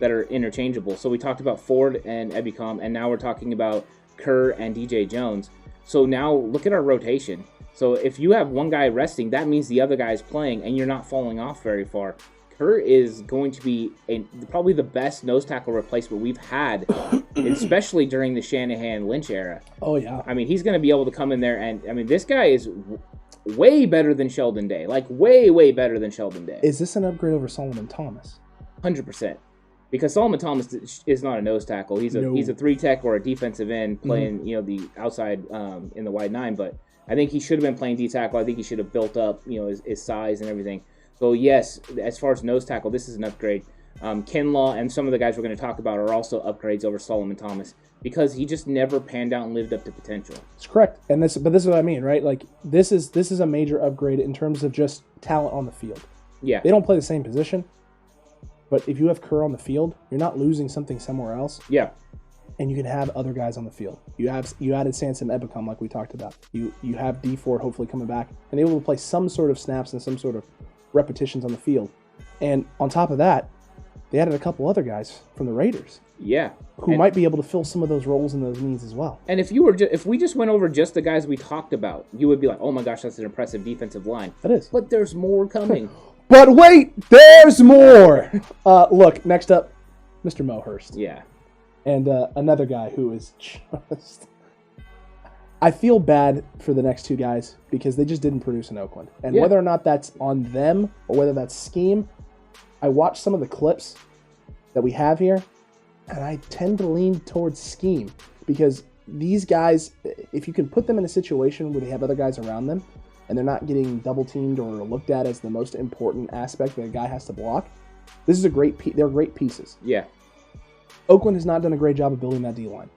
interchangeable. So we talked about Ford and Ebukam, and now we're talking about Kerr and DJ Jones. So now look at our rotation. So if you have one guy resting, that means the other guy is playing and you're not falling off very far. Kerr is going to be probably the best nose tackle replacement we've had, especially during the Shanahan-Lynch era. Oh, yeah. He's going to be able to come in there and, this guy is way better than Sheldon Day. Like, way, way better than Sheldon Day. Is this an upgrade over Solomon Thomas? 100%. Because Solomon Thomas is not a nose tackle. He's a 3-tech or a defensive end playing, the outside in the wide 9. But, I think he should have been playing D-tackle. I think he should have built up, his size and everything. So, yes, as far as nose tackle, this is an upgrade. Kinlaw and some of the guys we're going to talk about are also upgrades over Solomon Thomas because he just never panned out and lived up to potential. It's correct. But this is what I mean, right? Like, this is a major upgrade in terms of just talent on the field. Yeah. They don't play the same position, but if you have Kerr on the field, you're not losing something somewhere else. Yeah. And you can have other guys on the field. You added Samson Ebukam like we talked about. You have D Ford hopefully coming back and able to play some sort of snaps and some sort of repetitions on the field. And on top of that, they added a couple other guys from the Raiders. Yeah. Who might be able to fill some of those roles and those needs as well. And if we just went over just the guys we talked about, you would be like, oh my gosh, that's an impressive defensive line. That is. But there's more coming. But wait, there's more. Look, next up, Mr. Mo Hurst. Yeah. And another guy who is just... I feel bad for the next two guys because they just didn't produce in Oakland. And whether or not that's on them or whether that's scheme, I watched some of the clips that we have here, and I tend to lean towards scheme because these guys, if you can put them in a situation where they have other guys around them and they're not getting double-teamed or looked at as the most important aspect that a guy has to block, this is they're great pieces. Yeah. Oakland has not done a great job of building that D-line.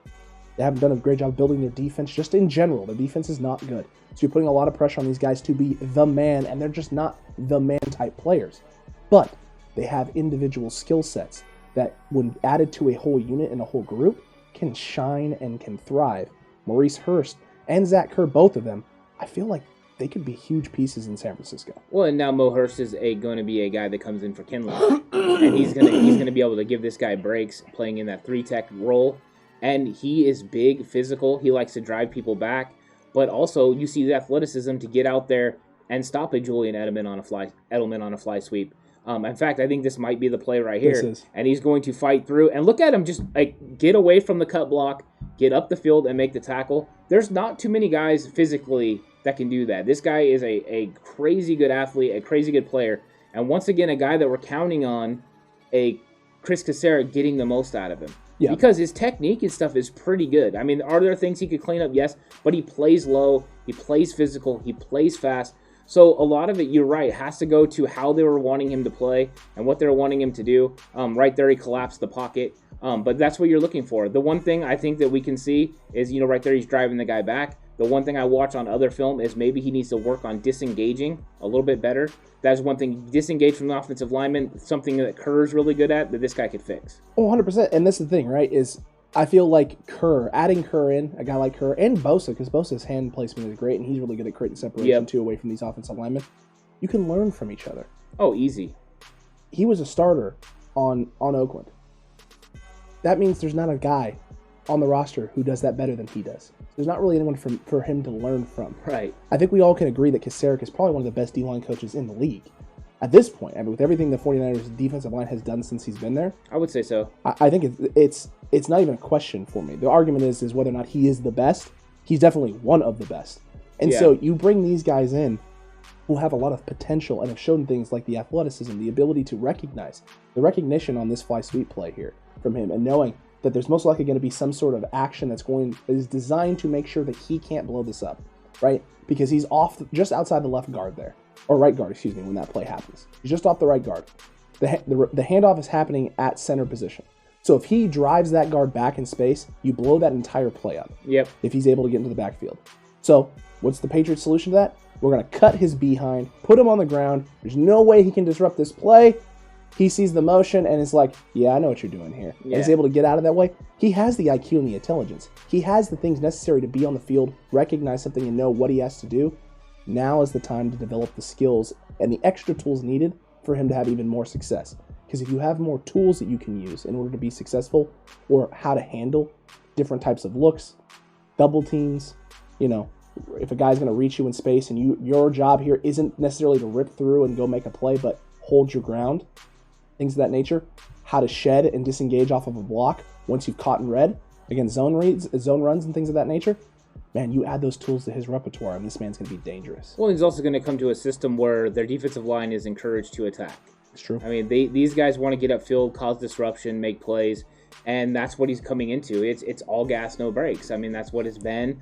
They haven't done a great job of building their defense just in general. Their defense is not good. So you're putting a lot of pressure on these guys to be the man, and they're just not the man type players. But they have individual skill sets that, when added to a whole unit and a whole group, can shine and can thrive. Maurice Hurst and Zach Kerr, both of them, I feel like they could be huge pieces in San Francisco. Well, and now Mo Hurst is going to be a guy that comes in for Kinlaw, and he's gonna be able to give this guy breaks playing in that 3-tech role. And he is big, physical. He likes to drive people back, but also you see the athleticism to get out there and stop a Julian Edelman on a fly sweep. In fact, I think this might be the play right here. And he's going to fight through. And look at him just get away from the cut block, get up the field, and make the tackle. There's not too many guys physically that can do that. This guy is a crazy good athlete, a crazy good player. And once again, a guy that we're counting on, a Chris Cassera getting the most out of him. Yeah. Because his technique and stuff is pretty good. I mean, are there things he could clean up? Yes. But he plays low. He plays physical. He plays fast. So a lot of it, you're right, has to go to how they were wanting him to play and what they were wanting him to do. Right there, he collapsed the pocket. But that's what you're looking for. The one thing I think that we can see is, right there, he's driving the guy back. The one thing I watch on other film is maybe he needs to work on disengaging a little bit better. That's one thing. Disengage from the offensive lineman, something that Kerr's really good at, that this guy could fix. Oh, 100%. And that's the thing, right, is I feel like adding Kerr in, a guy like Kerr, and Bosa, because Bosa's hand placement is great, and he's really good at creating separation, too, away from these offensive linemen. You can learn from each other. Oh, easy. He was a starter on Oakland. That means there's not a guy on the roster who does that better than he does. There's not really anyone for him to learn from. Right. I think we all can agree that Kasarik is probably one of the best D-line coaches in the league. At this point, I mean, with everything the 49ers defensive line has done since he's been there, I would say so. I think it's not even a question for me. The argument is whether or not he is the best. He's definitely one of the best. And so you bring these guys in who have a lot of potential and have shown things like the athleticism, the ability to recognize, the recognition on this fly sweep play here from him, and knowing that there's most likely going to be some sort of action that is designed to make sure that he can't blow this up, right? Because he's just outside the left guard there. Or right guard, excuse me, when that play happens. He's just off the right guard. The handoff is happening at center position. So if he drives that guard back in space, you blow that entire play up. Yep. If he's able to get into the backfield. So what's the Patriots' solution to that? We're going to cut his behind, put him on the ground. There's no way he can disrupt this play. He sees the motion and is like, yeah, I know what you're doing here. Yeah. And he's able to get out of that way. He has the IQ and the intelligence. He has the things necessary to be on the field, recognize something, and know what he has to do. Now is the time to develop the skills and the extra tools needed for him to have even more success. Because if you have more tools that you can use in order to be successful, or how to handle different types of looks, double teams, if a guy's going to reach you in space and your job here isn't necessarily to rip through and go make a play, but hold your ground, things of that nature, how to shed and disengage off of a block once you've caught and read, against zone runs and things of that nature. Man, you add those tools to his repertoire, and this man's going to be dangerous. Well, he's also going to come to a system where their defensive line is encouraged to attack. It's true. I mean, these guys want to get upfield, cause disruption, make plays, And that's what he's coming into. It's all gas, no brakes. I mean, that's what it's been.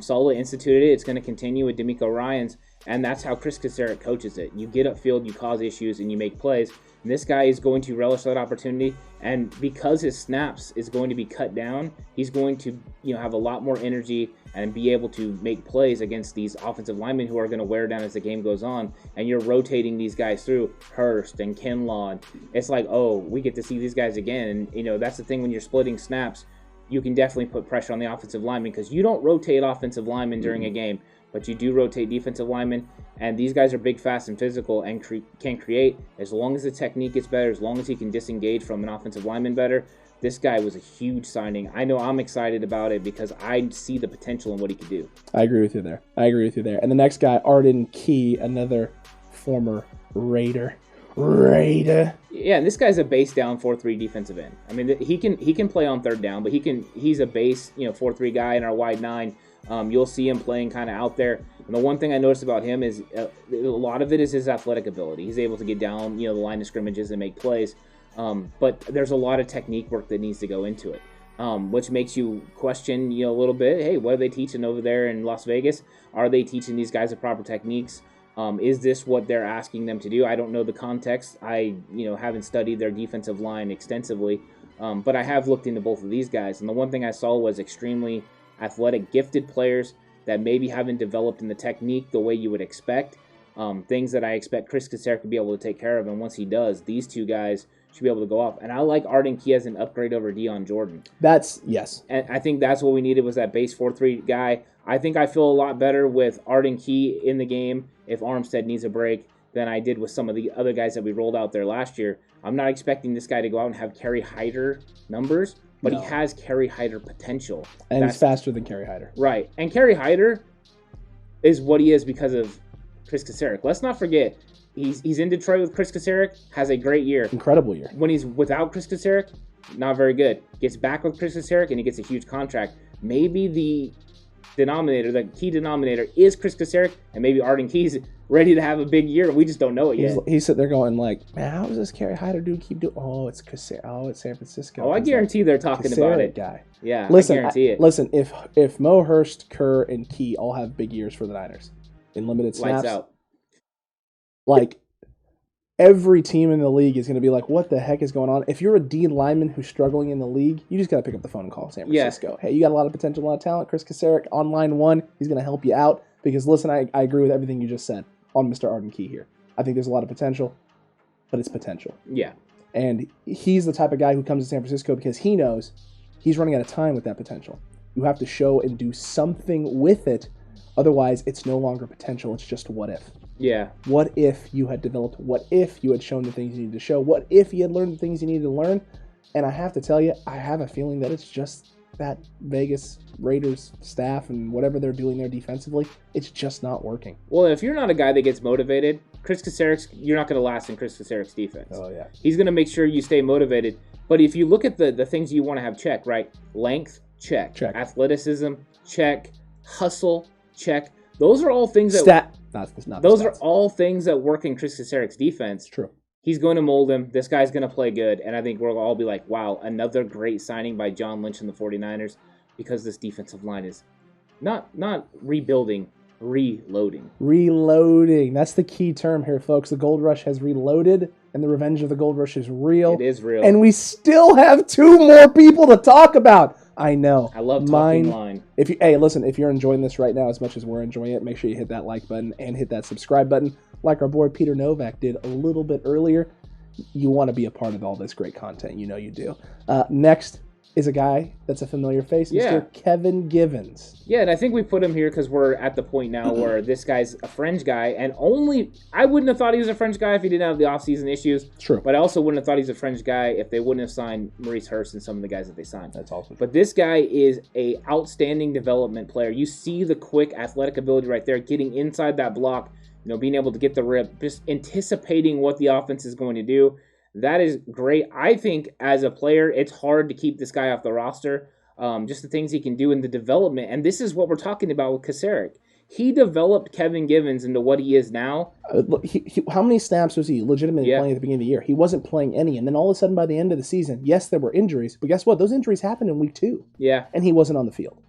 Sala instituted it. It's going to continue with D'Amico Ryans. And that's how Chris Kacerek coaches it. You get upfield, you cause issues, and you make plays. And this guy is going to relish that opportunity. And because his snaps is going to be cut down, he's going to have a lot more energy and be able to make plays against these offensive linemen who are going to wear down as the game goes on. And you're rotating these guys through Hearst and Kinlaw. And it's like, oh, we get to see these guys again. And, that's the thing when you're splitting snaps. You can definitely put pressure on the offensive linemen because you don't rotate offensive linemen during a game, but you do rotate defensive linemen. And these guys are big, fast, and physical and can create. As long as the technique gets better, as long as he can disengage from an offensive lineman better, this guy was a huge signing. I know I'm excited about it because I see the potential in what he could do. I agree with you there. And the next guy, Arden Key, another former Raider. Yeah, and this guy's a base down 4-3 defensive end. I mean, he can play on third down, but he's a base 4-3 guy in our wide nine. You'll see him playing kind of out there. And the one thing I noticed about him is a lot of it is his athletic ability. He's able to get down the line of scrimmages and make plays. But there's a lot of technique work that needs to go into it, which makes you question a little bit. Hey, what are they teaching over there in Las Vegas? Are they teaching these guys the proper techniques? Is this what they're asking them to do? I don't know the context. I haven't studied their defensive line extensively, but I have looked into both of these guys. And the one thing I saw was extremely athletic, gifted players that maybe haven't developed in the technique the way you would expect. Things that I expect Chris Kacerek to be able to take care of. And once he does, these two guys should be able to go off. And I like Arden Key as an upgrade over Dion Jordan. Yes. And I think that's what we needed was that base 4-3 guy. I think I feel a lot better with Arden Key in the game if Armstead needs a break than I did with some of the other guys that we rolled out there last year. I'm not expecting this guy to go out and have Kerry Hyder numbers, but he has Kerry Hyder potential. And he's faster than Kerry Hyder. Right. And Kerry Hyder is what he is because of Chris Kacerek. Let's not forget, he's in Detroit with Chris Kacerek, has a great year. Incredible year. When he's without Chris Kacerek, not very good. Gets back with Chris Kacerek, and he gets a huge contract. Maybe the key denominator is Chris Kacerek, and maybe Arden Key's ready to have a big year. We just don't know it yet. He's sitting there going like, man, how does this Kerry Hyder dude keep doing? Oh, it's Kacerek. Oh, it's San Francisco. Oh, I guarantee they're talking about it. Guy. Yeah, listen, I guarantee it. Listen, if Mo Hurst, Kerr, and Key all have big years for the Niners in limited snaps, lights out. Like every team in the league is going to be like, what the heck is going on? If you're a D lineman who's struggling in the league, you just got to pick up the phone and call San Francisco. Yeah. Hey, you got a lot of potential, a lot of talent. Chris Kacerek on line one, he's going to help you out. Because listen, I agree with everything you just said on Mr. Arden Key here. I think there's a lot of potential, but it's potential. Yeah. And he's the type of guy who comes to San Francisco because he knows he's running out of time with that potential. You have to show and do something with it. Otherwise, it's no longer potential. It's just what if. Yeah. What if you had developed? What if you had shown the things you needed to show? What if you had learned the things you needed to learn? And I have to tell you, I have a feeling that it's just that Vegas Raiders staff and whatever they're doing there defensively, it's just not working. Well, if you're not a guy that gets motivated, you're not going to last in Chris Kacerek's defense. Oh, yeah. He's going to make sure you stay motivated. But if you look at the things you want to have check, right? Length, check. Athleticism, check. Hustle, check. Those are all things that... Those are all things that work in Chris Kacerek's defense. True. He's going to mold him. This guy's going to play good. And I think we'll all be like, wow, another great signing by John Lynch and the 49ers because this defensive line is not rebuilding, reloading. Reloading. That's the key term here, folks. The Gold Rush has reloaded, and the revenge of the Gold Rush is real. It is real. And we still have 2 more people to talk about. I know. I love talking line. If you're enjoying this right now as much as we're enjoying it, make sure you hit that like button and hit that subscribe button like our boy Peter Novak did a little bit earlier. You want to be a part of all this great content. You know you do. Next is a guy that's a familiar face, Mr. Kevin Gibbons. Yeah, and I think we put him here because we're at the point now where this guy's a fringe guy, and I wouldn't have thought he was a fringe guy if he didn't have the offseason issues. True. But I also wouldn't have thought he's a fringe guy if they wouldn't have signed Maurice Hurst and some of the guys that they signed. That's awesome. But this guy is a outstanding development player. You see the quick athletic ability right there, getting inside that block, being able to get the rip, just anticipating what the offense is going to do. That is great. I think as a player, it's hard to keep this guy off the roster. Just the things he can do in the development. And this is what we're talking about with Kacerek. he developed Kevin Gibbons into what he is now. Look, how many snaps was he legitimately playing at the beginning of the year? He wasn't playing any. And then all of a sudden, by the end of the season, yes, there were injuries. But guess what? Those injuries happened in week 2. Yeah. And he wasn't on the field.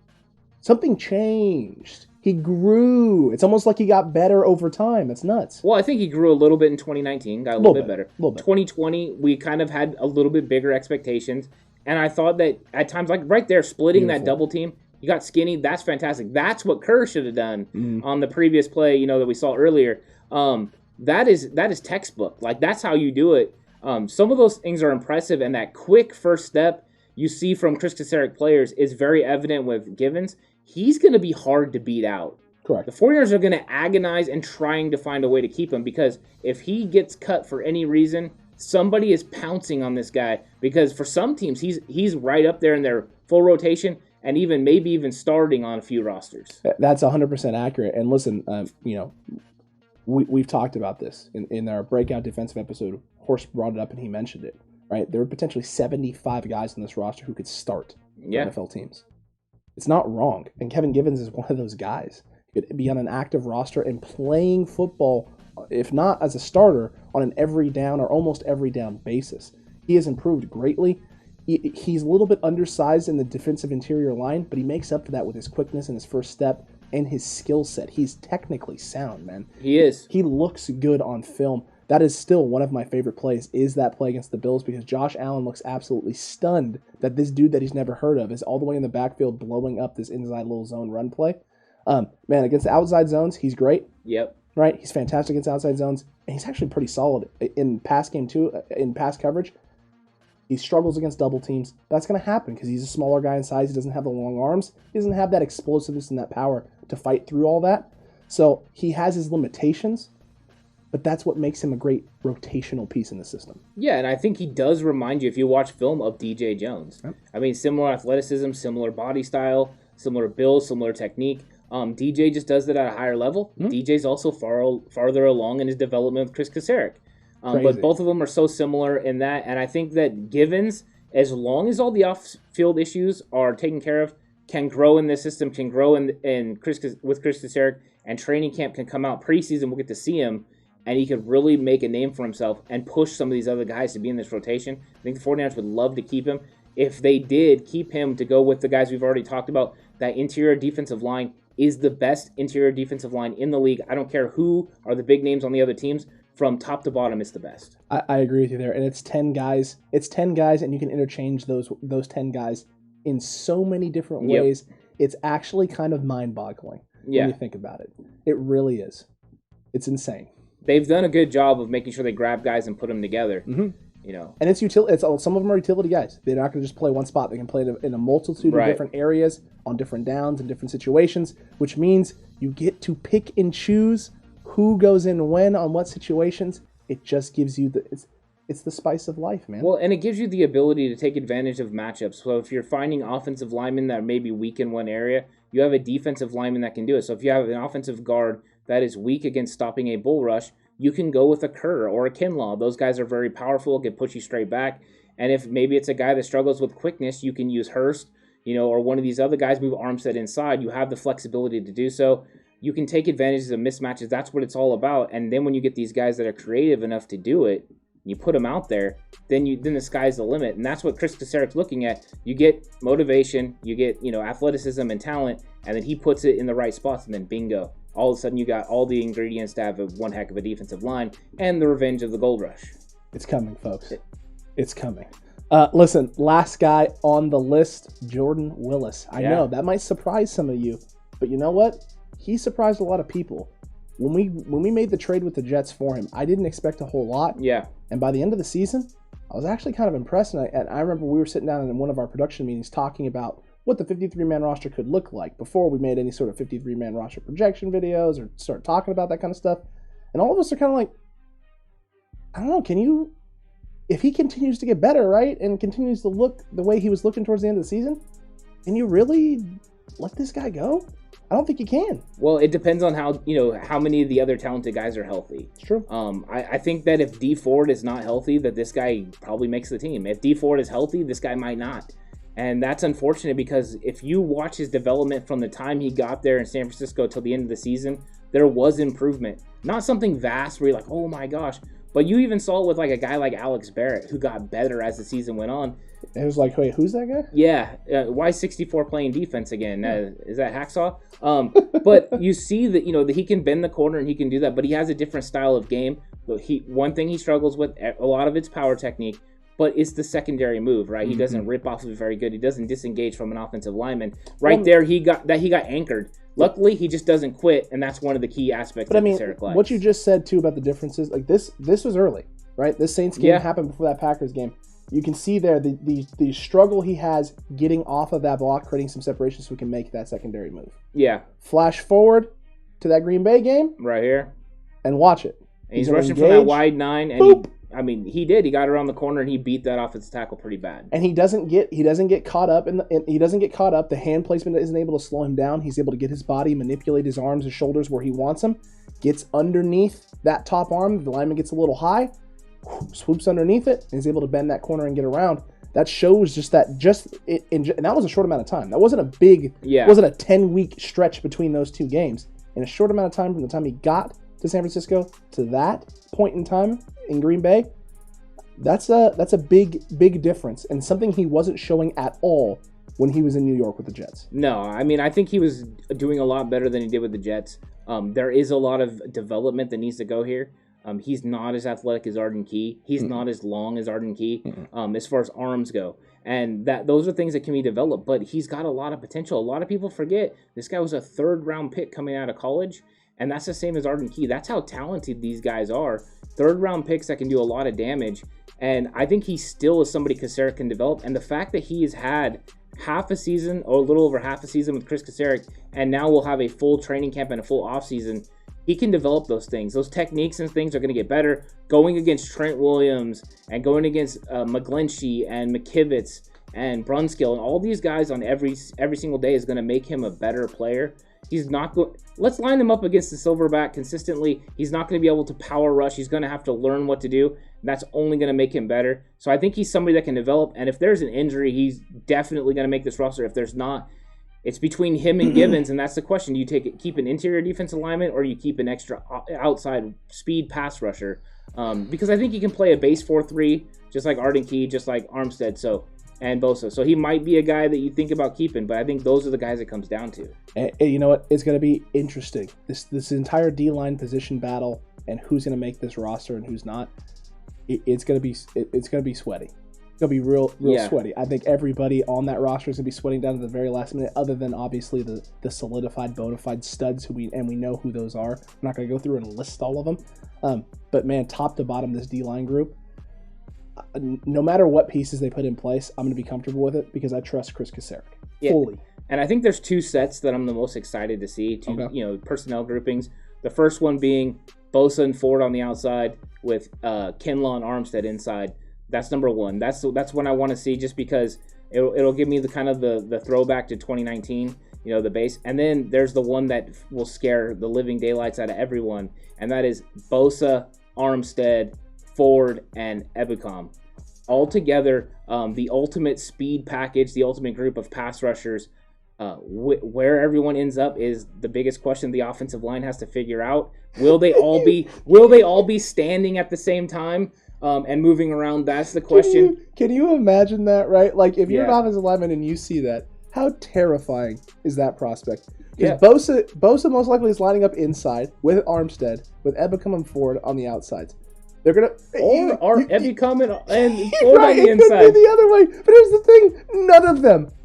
Something changed. He grew. It's almost like he got better over time. It's nuts. Well, I think he grew a little bit in 2019, got a little bit better. 2020, we kind of had a little bit bigger expectations. And I thought that at times, like right there, splitting that double team, you got skinny. That's fantastic. That's what Kerr should have done on the previous play, that we saw earlier. That is textbook. Like, that's how you do it. Some of those things are impressive, and that quick first step you see from Chris Kaczmarek players is very evident with Gibbons. He's going to be hard to beat out. Correct. The 49ers are going to agonize and trying to find a way to keep him, because if he gets cut for any reason, somebody is pouncing on this guy, because for some teams, he's right up there in their full rotation and maybe even starting on a few rosters. That's 100% accurate. And listen, we've talked about this in our breakout defensive episode. Hearst brought it up and he mentioned it, right? There were potentially 75 guys on this roster who could start for NFL teams. It's not wrong. And Kevin Gibbons is one of those guys. He could be on an active roster and playing football, if not as a starter, on an every down or almost every down basis. He has improved greatly. He's a little bit undersized in the defensive interior line, but he makes up for that with his quickness and his first step and his skill set. He's technically sound, man. He is. He looks good on film. That is still one of my favorite plays, is that play against the Bills, because Josh Allen looks absolutely stunned that this dude that he's never heard of is all the way in the backfield blowing up this inside little zone run play. Man, against the outside zones, he's great. Yep. Right? He's fantastic against outside zones, and he's actually pretty solid in pass game too, in pass coverage. He struggles against double teams. That's going to happen because he's a smaller guy in size. He doesn't have the long arms. He doesn't have that explosiveness and that power to fight through all that. So he has his limitations, but that's what makes him a great rotational piece in the system. Yeah, and I think he does remind you, if you watch film, of DJ Jones. Yep. I mean, similar athleticism, similar body style, similar build, similar technique. DJ just does it at a higher level. Mm-hmm. DJ's also farther along in his development with Chris Kaczmarek. But both of them are so similar in that, and I think that Gibbons, as long as all the off-field issues are taken care of, can grow in this system, can grow with Chris Kaczmarek, and training camp can come out preseason. We'll get to see him, and he could really make a name for himself and push some of these other guys to be in this rotation. I think the 49ers would love to keep him. If they did keep him to go with the guys we've already talked about, that interior defensive line is the best interior defensive line in the league. I don't care who are the big names on the other teams. From top to bottom, it's the best. I agree with you there. And it's 10 guys. It's 10 guys, and you can interchange those 10 guys in so many different ways. It's actually kind of mind-boggling when you think about it. It really is. It's insane. They've done a good job of making sure they grab guys and put them together. Mm-hmm. And it's some of them are utility guys. They're not going to just play one spot. They can play in a multitude of different areas on different downs and different situations, which means you get to pick and choose who goes in when on what situations. It just gives you it's the spice of life, man. Well, and it gives you the ability to take advantage of matchups. So if you're finding offensive linemen that may be weak in one area, you have a defensive lineman that can do it. So if you have an offensive guard that is weak against stopping a bull rush, you can go with a Kerr or a Kinlaw. Those guys are very powerful, can push you straight back. And if maybe it's a guy that struggles with quickness, you can use Hearst, or one of these other guys, move Armstead inside. You have the flexibility to do so. You can take advantage of mismatches. That's what it's all about. And then when you get these guys that are creative enough to do it, you put them out there, then the sky's the limit. And that's what Chris Kaczmarek's looking at. You get motivation, you get athleticism and talent, and then he puts it in the right spots, and then bingo. All of a sudden you got all the ingredients to have one heck of a defensive line and the revenge of the gold rush. It's coming, folks. It's coming. Listen, last guy on the list, Jordan Willis. I know that might surprise some of you, but you know what? He surprised a lot of people. When we made the trade with the Jets for him, I didn't expect a whole lot. Yeah. And by the end of the season, I was actually kind of impressed. And I remember we were sitting down in one of our production meetings talking about what the 53-man roster could look like before we made any sort of 53-man roster projection videos or start talking about that kind of stuff. And all of us are kind of like, I don't know, if he continues to get better, right, and continues to look the way he was looking towards the end of the season, can you really let this guy go? I don't think you can. Well, it depends on how many of the other talented guys are healthy. It's true. I think that if D Ford is not healthy, that this guy probably makes the team. If D Ford is healthy, this guy might not. And that's unfortunate because if you watch his development from the time he got there in San Francisco till the end of the season, there was improvement. Not something vast where you're like, oh my gosh. But you even saw it with like a guy like Alex Barrett who got better as the season went on. It was like, wait, who's that guy? Yeah, why 64 playing defense again? Is that Hacksaw? But you see that that he can bend the corner and he can do that, but he has a different style of game. One thing he struggles with, a lot of it's power technique, but it's the secondary move, right? He doesn't rip off of it very good. He doesn't disengage from an offensive lineman. There, he got anchored. Luckily, he just doesn't quit, and that's one of the key aspects of Kasarik Life. What you just said, too, about the differences, like this was early, right? This Saints game happened before that Packers game. You can see there the struggle he has getting off of that block, creating some separation so we can make that secondary move. Yeah. Flash forward to that Green Bay game. Right here. And watch it. And he's rushing from that wide 9, and he did. He got around the corner and he beat that offensive tackle pretty bad. And he doesn't get caught up he doesn't get caught up. The hand placement isn't able to slow him down. He's able to get his body, manipulate his arms and shoulders where he wants them. Gets underneath that top arm. The lineman gets a little high, swoops underneath it, and is able to bend that corner and get around. That shows and that was a short amount of time. That wasn't a big, it wasn't a 10-week stretch between those two games. In a short amount of time from the time he got to San Francisco to that point in time in Green Bay, that's a big difference and something he wasn't showing at all when he was in New York with the Jets. No, I think he was doing a lot better than he did with the Jets. There is a lot of development that needs to go here. He's not as athletic as Arden Key. He's not as long as Arden Key as far as arms go. And those are things that can be developed, but he's got a lot of potential. A lot of people forget this guy was a 3rd-round pick coming out of college, and that's the same as Arden Key. That's how talented these guys are. 3rd-round picks that can do a lot of damage. And I think he still is somebody Kasarik can develop. And the fact that he has had half a season or a little over half a season with Chris Kasarik, and now we'll have a full training camp and a full offseason, he can develop those things. Those techniques and things are going to get better. Going against Trent Williams and going against McGlinchey and McKivitz and Brunskill and all these guys on every single day is going to make him a better player. He's not going. Let's line him up against the Silverback consistently. He's not going to be able to power rush. He's going to have to learn what to do. That's only going to make him better. So I think he's somebody that can develop. And if there's an injury, he's definitely going to make this roster. If there's not, it's between him and Gibbons, and that's the question. Do you keep an interior defensive lineman, or you keep an extra outside speed pass rusher? Because I think he can play a base 4-3, just like Arden Key, just like Armstead. And Bosa. So he might be a guy that you think about keeping, but I think those are the guys it comes down to. And you know what? It's going to be interesting. This entire D-line position battle and who's going to make this roster and who's not. It's going to be sweaty. It's going to be real sweaty. I think everybody on that roster is going to be sweating down to the very last minute, other than obviously the solidified, bona fide studs we know who those are. I'm not going to go through and list all of them. But man, top to bottom, this D-line group, no matter what pieces they put in place, I'm going to be comfortable with it because I trust Chris Kasarik fully. And I think there's 2 sets that I'm the most excited to see, personnel groupings. The first one being Bosa and Ford on the outside with Kinlaw and Armstead inside. That's number 1. That's what I want to see, just because it'll give me the kind of the throwback to 2019, the base. And then there's the one that will scare the living daylights out of everyone, and that is Bosa, Armstead, Ford, and Ebukam. All together, the ultimate speed package, the ultimate group of pass rushers. Where everyone ends up is the biggest question the offensive line has to figure out. Will they all be standing at the same time and moving around? That's the question. Can you imagine that, right? Like, if you're an offensive lineman and you see that, how terrifying is that prospect? Because Bosa most likely is lining up inside with Armstead, with Ebukam and Ford on the outsides. They're gonna Ebukam and Ford on the inside. It could be the other way. But here's the thing: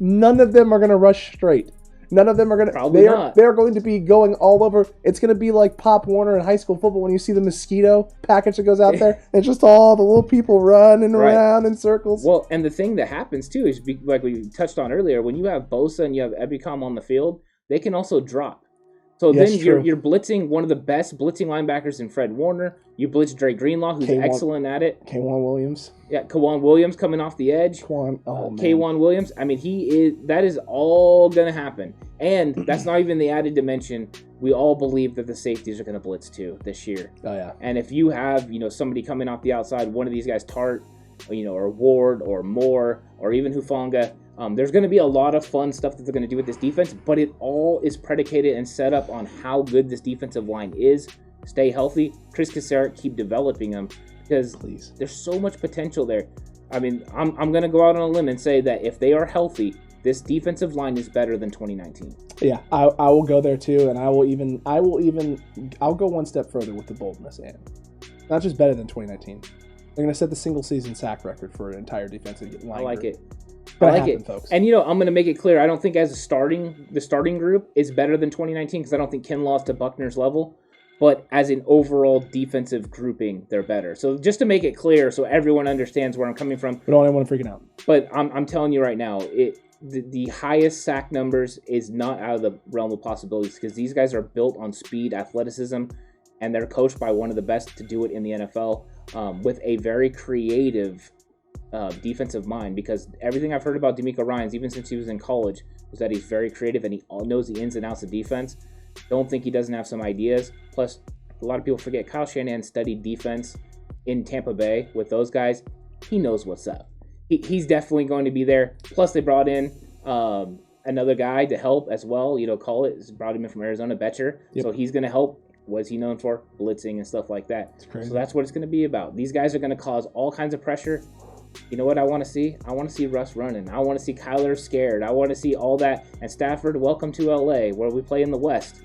none of them are gonna rush straight. None of them are gonna. They're going to be going all over. It's gonna be like Pop Warner in high school football when you see the mosquito package that goes out there. It's just all the little people running around in circles. Well, and the thing that happens too is, like we touched on earlier, when you have Bosa and you have Ebukam on the field, they can also drop. So then you're blitzing one of the best blitzing linebackers in Fred Warner. You blitz Dre Greenlaw, who's excellent at it. K'Wan Williams. Yeah, K'Wan Williams coming off the edge. K'Wan Williams. I mean, that is all going to happen. And that's not even the added dimension. We all believe that the safeties are going to blitz too this year. Oh, yeah. And if you have, somebody coming off the outside, one of these guys, Tart, or Ward or Moore or even Hufanga, There's going to be a lot of fun stuff that they're going to do with this defense, but it all is predicated and set up on how good this defensive line is. Stay healthy. Chris Kasserick, keep developing them because there's so much potential there. I mean, I'm going to go out on a limb and say that if they are healthy, this defensive line is better than 2019. Yeah, I will go there too, and I'll go one step further with the boldness, and not just better than 2019. They're going to set the single season sack record for an entire defensive line. I like group. it. I like it, folks. And I'm going to make it clear. I don't think the starting group is better than 2019 because I don't think Kinlaw's to Buckner's level. But as an overall defensive grouping, they're better. So just to make it clear, so everyone understands where I'm coming from. We don't want anyone freaking out. But I'm telling you right now, the highest sack numbers is not out of the realm of possibilities because these guys are built on speed, athleticism, and they're coached by one of the best to do it in the NFL with a very creative defensive mind, because everything I've heard about DeMeco Ryans, even since he was in college, was that he's very creative and he knows the ins and outs of defense. Don't think he doesn't have some ideas. Plus, a lot of people forget Kyle Shanahan studied defense in Tampa Bay with those guys. He knows what's up. He's definitely going to be there. Plus, they brought in another guy to help as well. Brought him in from Arizona, Betcher. Yep. So he's going to help. What is he known for? Blitzing and stuff like that. It's crazy. So that's what it's going to be about. These guys are going to cause all kinds of pressure. You know what I want to see? I want to see Russ running. I want to see Kyler scared. I want to see all that. And Stafford, welcome to LA, where we play in the West.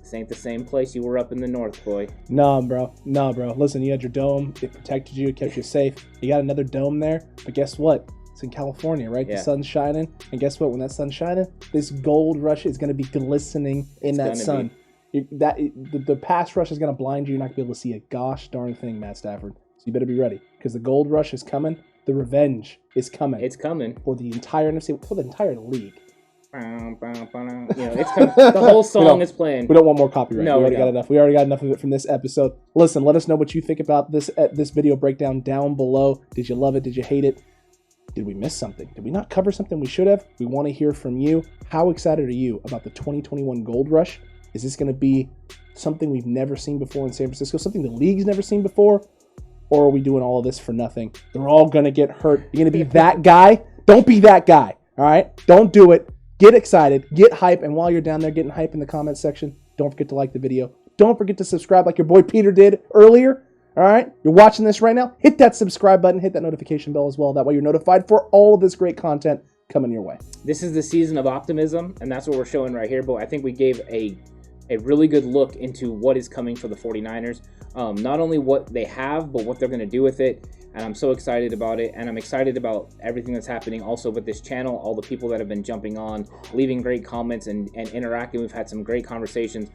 This ain't the same place you were up in the North, boy. Nah, bro. Listen, you had your dome. It protected you. It kept you safe. You got another dome there. But guess what? It's in California, right? Yeah. The sun's shining. And guess what? When that sun's shining, this gold rush is going to be glistening in that sun. The pass rush is going to blind you. You're not going to be able to see a gosh darn thing, Matt Stafford. So you better be ready, because the gold rush is coming. The revenge is coming. It's coming. For the entire NFC, for the entire league. It's coming. The whole song is playing. We don't want more copyright. No, we already got enough. We already got enough of it from this episode. Listen, let us know what you think about this video breakdown down below. Did you love it? Did you hate it? Did we miss something? Did we not cover something we should have? We want to hear from you. How excited are you about the 2021 Gold Rush? Is this going to be something we've never seen before in San Francisco? Something the league's never seen before? Or are we doing all of this for nothing? They're all going to get hurt. You're going to be that guy? Don't be that guy, all right? Don't do it. Get excited. Get hype. And while you're down there getting hype in the comment section, don't forget to like the video. Don't forget to subscribe like your boy Peter did earlier, all right? You're watching this right now. Hit that subscribe button. Hit that notification bell as well. That way you're notified for all of this great content coming your way. This is the season of optimism, and that's what we're showing right here. But I think we gave a really good look into what is coming for the 49ers. Not only what they have, but what they're going to do with it. And I'm so excited about it. And I'm excited about everything that's happening also with this channel, all the people that have been jumping on, leaving great comments and interacting. We've had some great conversations.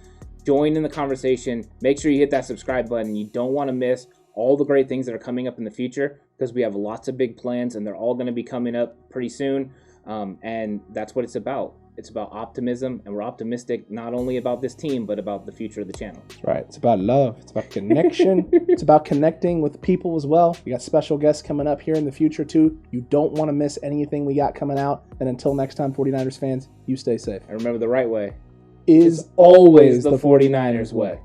Join in the conversation. Make sure you hit that subscribe button. You don't want to miss all the great things that are coming up in the future, because we have lots of big plans and they're all going to be coming up pretty soon. And that's what it's about. It's about optimism, and we're optimistic not only about this team, but about the future of the channel. That's right. It's about love. It's about connection. It's about connecting with people as well. We got special guests coming up here in the future, too. You don't want to miss anything we got coming out. And until next time, 49ers fans, you stay safe. And remember, the right way is always the 49ers way.